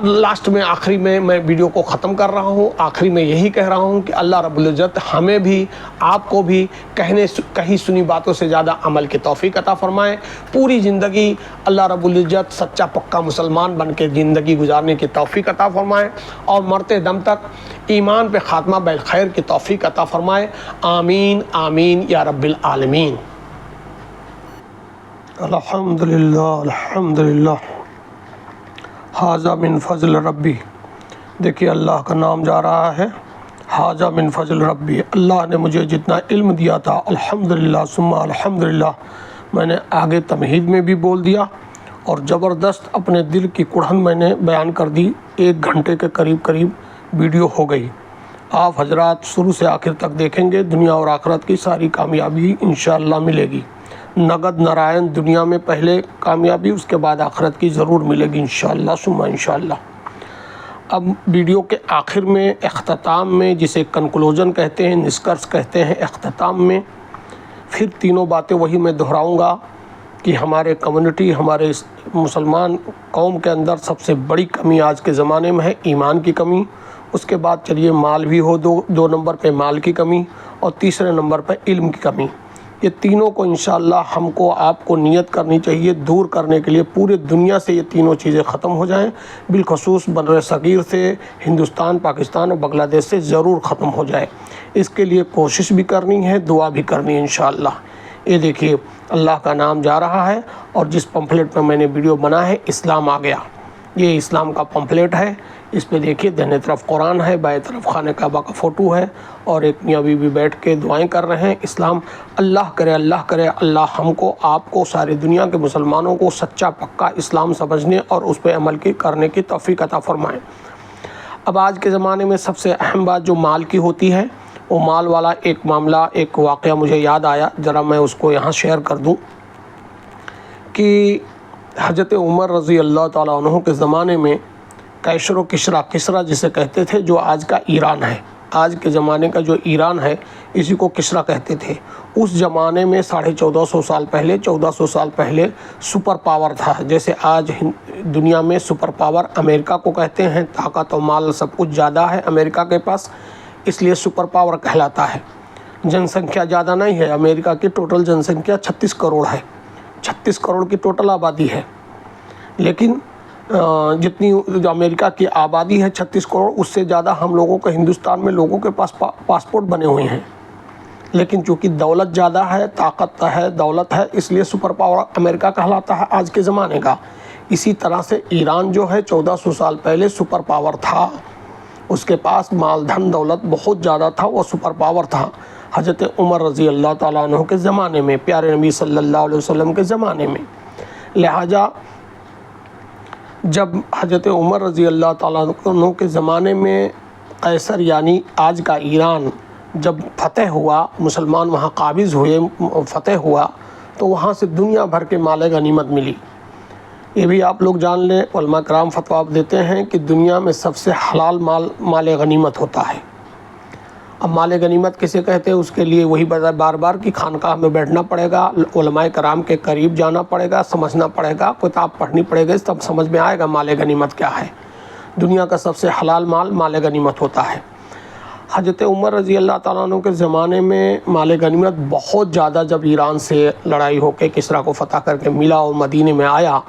لاسٹ میں آخری میں ویڈیو کو ختم کر رہا ہوں، آخری میں یہی کہہ رہا ہوں کہ اللہ رب العزت ہمیں بھی آپ کو بھی کہیں سنی باتوں سے زیادہ عمل کی توفیق عطا فرمائے، پوری زندگی اللہ رب العزت سچا پکا مسلمان بن کے زندگی گزارنے کی توفیق عطا فرمائے، اور مرتے دم تک ایمان پہ خاتمہ بالخیر کی توفیق عطا فرمائے، آمین آمین یا رب العالمین۔ الحمدللہ الحمدللہ، حاذا من فضل ربی۔ دیکھیے اللہ کا نام جا رہا ہے، حاذا من فضل ربی، اللہ نے مجھے جتنا علم دیا تھا الحمدللہ ثم الحمدللہ، میں نے آگے تمہید میں بھی بول دیا، اور زبردست اپنے دل کی کڑھن میں نے بیان کر دی۔ 1 گھنٹے کے قریب ویڈیو ہو گئی۔ آپ حضرات شروع سے آخر تک دیکھیں گے، دنیا اور آخرت کی ساری کامیابی انشاءاللہ ملے گی، نگد نارائن، دنیا میں پہلے کامیابی، اس کے بعد آخرت کی ضرور ملے گی انشاءاللہ ثم انشاءاللہ۔ اب ویڈیو کے آخر میں، اختتام میں، جسے کنکلوژن کہتے ہیں، نسکرش کہتے ہیں، اختتام میں پھر تینوں باتیں وہی میں دہراؤں گا کہ ہمارے کمیونٹی، ہمارے مسلمان قوم کے اندر سب سے بڑی کمی آج کے زمانے میں ہے ایمان کی کمی، اس کے بعد چلیے مال بھی ہو، دو نمبر پہ مال کی کمی، اور تیسرے نمبر پہ علم کی کمی۔ یہ تینوں کو انشاءاللہ ہم کو آپ کو نیت کرنی چاہیے دور کرنے کے لیے، پورے دنیا سے یہ تینوں چیزیں ختم ہو جائیں، بالخصوص بر صغیر سے، ہندوستان، پاکستان اور بنگلہ دیش سے ضرور ختم ہو جائے۔ اس کے لیے کوشش بھی کرنی ہے، دعا بھی کرنی ہے انشاءاللہ۔ یہ دیکھیے اللہ کا نام جا رہا ہے، اور جس پمفلیٹ پہ میں نے ویڈیو بنا ہے اسلام آ گیا، یہ اسلام کا پمفلیٹ ہے۔ اس پہ دیکھیے دہنے طرف قرآن ہے، بائیں طرف خانہ کعبہ کا فوٹو ہے، اور ایک میاں بیوی بیٹھ کے دعائیں کر رہے ہیں۔ اسلام اللہ کرے اللہ ہم کو، آپ کو، ساری دنیا کے مسلمانوں کو سچا پکا اسلام سمجھنے اور اس پہ عمل کرنے کی توفیق عطا فرمائیں۔ اب آج کے زمانے میں سب سے اہم بات جو مال کی ہوتی ہے، وہ مال والا ایک معاملہ، ایک واقعہ مجھے یاد آیا، ذرا میں اس کو یہاں شیئر کر دوں کہ حضرت عمر رضی اللہ تعالیٰ عنہ کے زمانے میں کیسر و کسریٰ جسے کہتے تھے، جو آج کا ایران ہے، آج کے زمانے کا جو ایران ہے اسی کو کسریٰ کہتے تھے۔ اس زمانے میں 1450 سال پہلے، 1400 سال پہلے سپر پاور تھا، جیسے آج دنیا میں سپر پاور امریکہ کو کہتے ہیں، طاقت و مال سب کچھ زیادہ ہے امریکہ کے پاس، اس لیے سپر پاور کہلاتا ہے۔ جن سنکھیا زیادہ نہیں ہے، امریکہ کی ٹوٹل جن سنکھیا 36 کروڑ ہے، 36 کروڑ کی ٹوٹل آبادی ہے، لیکن جتنی جو امریکہ کی آبادی ہے 36 کروڑ، اس سے زیادہ ہم لوگوں کے ہندوستان میں لوگوں کے پاس پاسپورٹ بنے ہوئے ہیں، لیکن چونکہ دولت زیادہ ہے، طاقت ہے، دولت ہے، اس لیے سپر پاور امریکہ کہلاتا ہے آج کے زمانے کا۔ اسی طرح سے ایران جو ہے 1400 سال پہلے سپر پاور تھا، اس کے پاس مال دھن دولت بہت زیادہ تھا، وہ سپر پاور تھا حضرت عمر رضی اللہ تعالیٰ عنہ کے زمانے میں، پیارے نبی صلی اللہ علیہ وسلم کے زمانے میں۔ لہٰذا جب حضرت عمر رضی اللہ تعالیٰ عنہ کے زمانے میں قیصر یعنی آج کا ایران جب فتح ہوا، مسلمان وہاں قابض ہوئے، فتح ہوا، تو وہاں سے دنیا بھر کے مال غنیمت ملی۔ یہ بھی آپ لوگ جان لیں، علماء کرام فتویٰ دیتے ہیں کہ دنیا میں سب سے حلال مال غنیمت ہوتا ہے۔ اب مال غنیمت کسے کہتے ہیں اس کے لیے وہی بار بار کہ خانقاہ میں بیٹھنا پڑے گا، علماء کرام کے قریب جانا پڑے گا، سمجھنا پڑے گا، کتاب پڑھنی پڑے گی، تب سمجھ میں آئے گا مال غنیمت کیا ہے۔ دنیا کا سب سے حلال مال مال غنیمت ہوتا ہے۔ حضرت عمر رضی اللہ تعالیٰ عنہ کے زمانے میں مال غنیمت بہت زیادہ، جب ایران سے لڑائی ہو کے کسریٰ کو فتح کر کے ملا اور مدینے میں آیا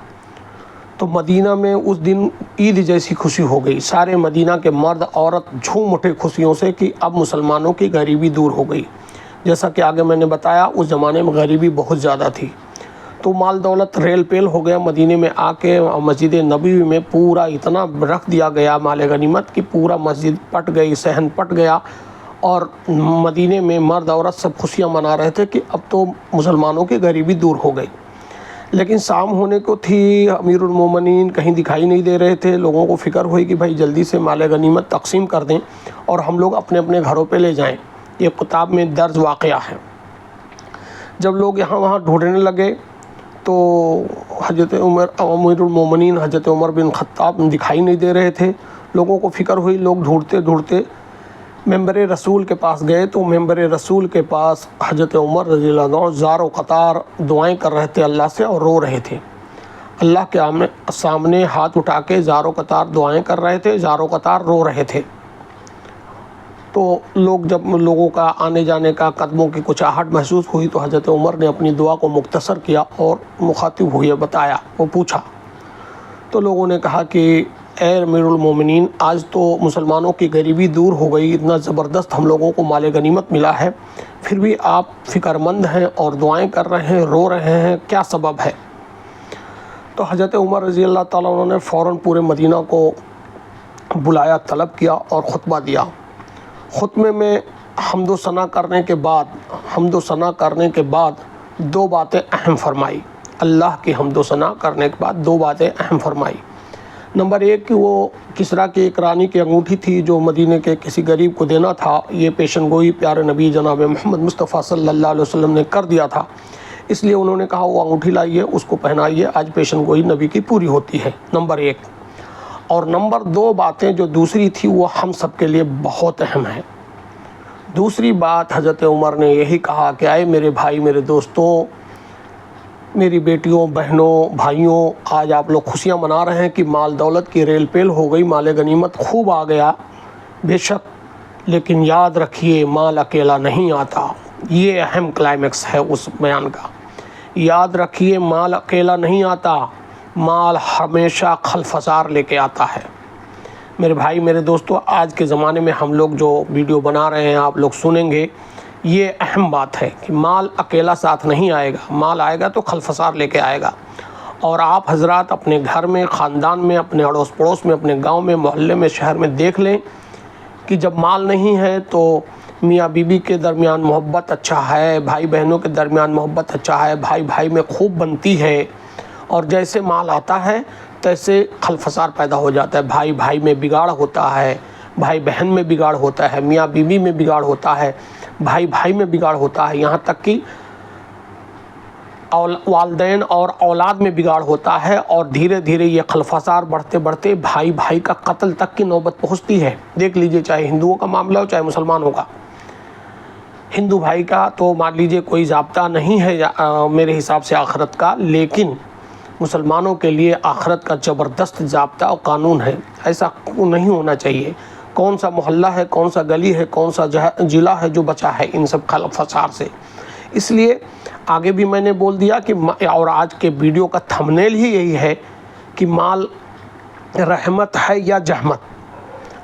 تو مدینہ میں اس دن عید جیسی خوشی ہو گئی۔ سارے مدینہ کے مرد عورت جھوم اٹھے خوشیوں سے کہ اب مسلمانوں کی غریبی دور ہو گئی۔ جیسا کہ آگے میں نے بتایا اس زمانے میں غریبی بہت زیادہ تھی، تو مال دولت ریل پیل ہو گیا۔ مدینے میں آ کے مسجد نبوی میں پورا اتنا رکھ دیا گیا مال غنیمت کہ پورا مسجد پٹ گئی، صحن پٹ گیا، اور مدینے میں مرد عورت سب خوشیاں منا رہے تھے کہ اب تو مسلمانوں کی غریبی دور ہو گئی۔ لیکن شام ہونے کو تھی، امیر المومنین کہیں دکھائی نہیں دے رہے تھے۔ لوگوں کو فکر ہوئی کہ بھائی جلدی سے مال غنیمت تقسیم کر دیں اور ہم لوگ اپنے اپنے گھروں پہ لے جائیں۔ یہ کتاب میں درج واقعہ ہے۔ جب لوگ یہاں وہاں ڈھونڈنے لگے تو حضرت عمر امیر المومنین حضرت عمر بن خطاب دکھائی نہیں دے رہے تھے۔ لوگوں کو فکر ہوئی، لوگ ڈھونڈتے ڈھونڈتے ممبر رسول کے پاس گئے تو ممبر رسول کے پاس حضرت عمر رضی اللہ عنہ زار و قطار دعائیں کر رہے تھے اللہ سے اور رو رہے تھے۔ اللہ کے سامنے ہاتھ اٹھا کے زار و قطار دعائیں کر رہے تھے، زار و قطار رو رہے تھے۔ تو جب لوگوں کا آنے جانے کا قدموں کی کچھ آہٹ محسوس ہوئی تو حضرت عمر نے اپنی دعا کو مختصر کیا اور مخاطب ہوئے بتایا، وہ پوچھا تو لوگوں نے کہا کہ اے امیر المومنین، آج تو مسلمانوں کی غریبی دور ہو گئی، اتنا زبردست ہم لوگوں کو مال غنیمت ملا ہے، پھر بھی آپ فکر مند ہیں اور دعائیں کر رہے ہیں، رو رہے ہیں، کیا سبب ہے؟ تو حضرت عمر رضی اللہ تعالیٰ عنہ نے فوراً پورے مدینہ کو بلایا، طلب کیا اور خطبہ دیا۔ خطبے میں حمد و ثنا کرنے کے بعد دو باتیں اہم فرمائی۔ اللہ کی حمد و ثنا کرنے کے بعد دو باتیں اہم فرمائی۔ نمبر ایک کہ وہ کسریٰ کی ایک رانی کی انگوٹھی تھی جو مدینے کے کسی غریب کو دینا تھا، یہ پیشن گوئی پیارے نبی جناب محمد مصطفیٰ صلی اللہ علیہ وسلم نے کر دیا تھا، اس لیے انہوں نے کہا وہ انگوٹھی لائیے، اس کو پہنائیے، آج پیشن گوئی نبی کی پوری ہوتی ہے، نمبر ایک۔ اور نمبر دو باتیں جو دوسری تھی وہ ہم سب کے لیے بہت اہم ہے۔ دوسری بات حضرت عمر نے یہی کہا کہ اے میرے بھائی، میرے دوستوں، میری بیٹیوں، بہنوں، بھائیوں، آج آپ لوگ خوشیاں منا رہے ہیں کہ مال دولت کی ریل پیل ہو گئی، مال غنیمت خوب آ گیا، بے شک، لیکن یاد رکھیے مال اکیلا نہیں آتا۔ یہ اہم کلائمیکس ہے اس بیان کا۔ یاد رکھیے مال اکیلا نہیں آتا، مال ہمیشہ خلفزار لے کے آتا ہے۔ میرے بھائی، میرے دوستو، آج کے زمانے میں ہم لوگ جو ویڈیو بنا رہے ہیں آپ لوگ سنیں گے، یہ اہم بات ہے کہ مال اکیلا ساتھ نہیں آئے گا، مال آئے گا تو خلفزار لے کے آئے گا۔ اور آپ حضرات اپنے گھر میں، خاندان میں، اپنے اڑوس پڑوس میں، اپنے گاؤں میں، محلے میں، شہر میں دیکھ لیں کہ جب مال نہیں ہے تو میاں بیوی کے درمیان محبت اچھا ہے، بھائی بہنوں کے درمیان محبت اچھا ہے، بھائی بھائی میں خوب بنتی ہے، اور جیسے مال آتا ہے تیسے خلفزار پیدا ہو جاتا ہے، بھائی بھائی میں بگاڑ ہوتا ہے، بھائی بہن میں بگاڑ ہوتا ہے، میاں بیوی میں بگاڑ ہوتا ہے، بھائی بھائی میں بگاڑ ہوتا ہے، یہاں تک کہ والدین اور اولاد میں بگاڑ ہوتا ہے، اور دھیرے دھیرے یہ خلفزار بڑھتے بڑھتے بھائی بھائی کا قتل تک کی نوبت پہنچتی ہے۔ دیکھ لیجئے، چاہے ہندوؤں کا معاملہ ہو چاہے مسلمانوں کا۔ ہندو بھائی کا تو مان لیجئے کوئی ضابطہ نہیں ہے میرے حساب سے آخرت کا، لیکن مسلمانوں کے لیے آخرت کا زبردست ضابطہ اور قانون ہے۔ ایسا نہیں ہونا چاہیے۔ کون سا محلہ ہے، کون سا گلی ہے، کون سا ضلع ہے جو بچا ہے ان سب خلفزار سے؟ اس لیے آگے بھی میں نے بول دیا کہ، اور آج کے ویڈیو کا تھمبنیل ہی یہی ہے کہ مال رحمت ہے یا جہمت۔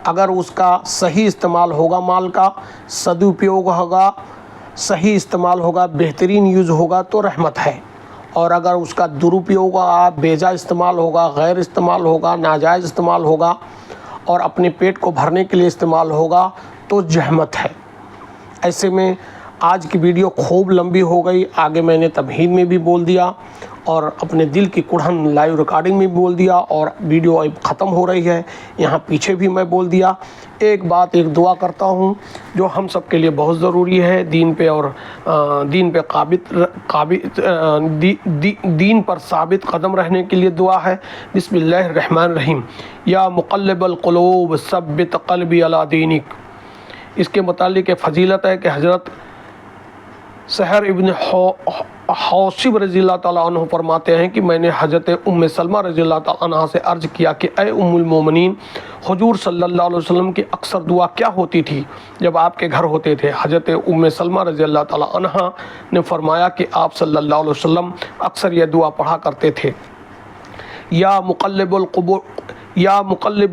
اگر اس کا صحیح استعمال ہوگا، مال کا سدوپیوگ ہوگا، صحیح استعمال ہوگا، بہترین یوز ہوگا تو رحمت ہے، اور اگر اس کا درپیوگ ہوگا، بیجا استعمال ہوگا، غیر استعمال ہوگا، ناجائز استعمال ہوگا، اور اپنے پیٹ کو بھرنے کے لیے استعمال ہوگا تو جہمت ہے۔ ایسے میں آج کی ویڈیو خوب لمبی ہو گئی، آگے میں نے تمہید میں بھی بول دیا اور اپنے دل کی کڑھن لائیو ریکارڈنگ میں بول دیا، اور ویڈیو اب ختم ہو رہی ہے، یہاں پیچھے بھی میں بول دیا۔ ایک بات، ایک دعا کرتا ہوں جو ہم سب کے لیے بہت ضروری ہے، دین پہ اور دین پر ثابت قدم رہنے کے لیے دعا ہے۔ بسم اللہ الرحمن الرحیم۔ یا مقلب القلوب ثبت قلبی علی دینک، اس کے متعلق فضیلت ہے کہ حضرت سحر ابن حوصب رضی اللہ تعالیٰ عنہ فرماتے ہیں کہ میں نے حضرت ام سلمہ رضی اللہ تعالیٰ عنہ سے عرض کیا کہ اے ام المومنین، حضور صلی اللہ علیہ وسلم کی اکثر دعا کیا ہوتی تھی جب آپ کے گھر ہوتے تھے؟ حضرت ام سلمہ رضی اللہ تعالیٰ عنہ نے فرمایا کہ آپ صلی اللہ علیہ وسلم اکثر یہ دعا پڑھا کرتے تھے، یا مقلب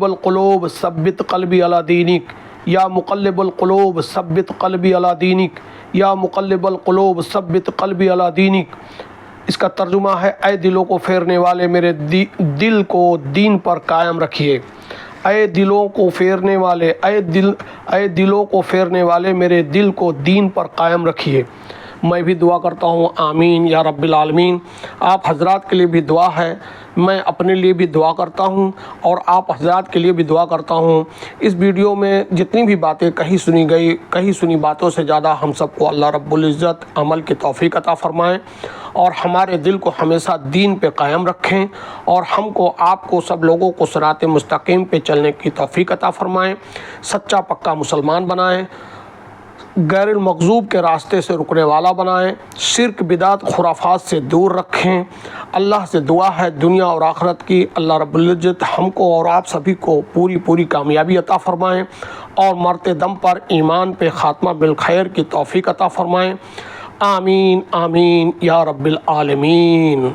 القلوب ثبت قلبی علی دینک، یا مقلب القلوب ثبت قلبی علی دینک، یا مقلب القلوب ثبت قلبی علی دینک۔ اس کا ترجمہ ہے اے دلوں کو پھیرنے والے میرے دل کو دین پر قائم رکھیے، اے دلوں کو پھیرنے والے اے دلوں کو پھیرنے والے میرے دل کو دین پر قائم رکھیے۔ میں بھی دعا کرتا ہوں آمین یا رب العالمین۔ آپ حضرات کے لیے بھی دعا ہے، میں اپنے لیے بھی دعا کرتا ہوں اور آپ حضرات کے لیے بھی دعا کرتا ہوں۔ اس ویڈیو میں جتنی بھی باتیں کہی سنی باتوں سے زیادہ ہم سب کو اللہ رب العزت عمل کی توفیق عطا فرمائیں اور ہمارے دل کو ہمیشہ دین پہ قائم رکھیں اور ہم کو آپ کو سب لوگوں کو صراط مستقیم پہ چلنے کی توفیق عطا فرمائیں، سچا پکا مسلمان بنائیں، غیر المغضوب کے راستے سے رکنے والا بنائیں، شرک بدعت خرافات سے دور رکھیں۔ اللہ سے دعا ہے دنیا اور آخرت کی اللہ رب العزت ہم کو اور آپ سبھی کو پوری کامیابی عطا فرمائیں اور مرتے دم پر ایمان پہ خاتمہ بالخیر کی توفیق عطا فرمائیں۔ آمین آمین یا رب العالمین۔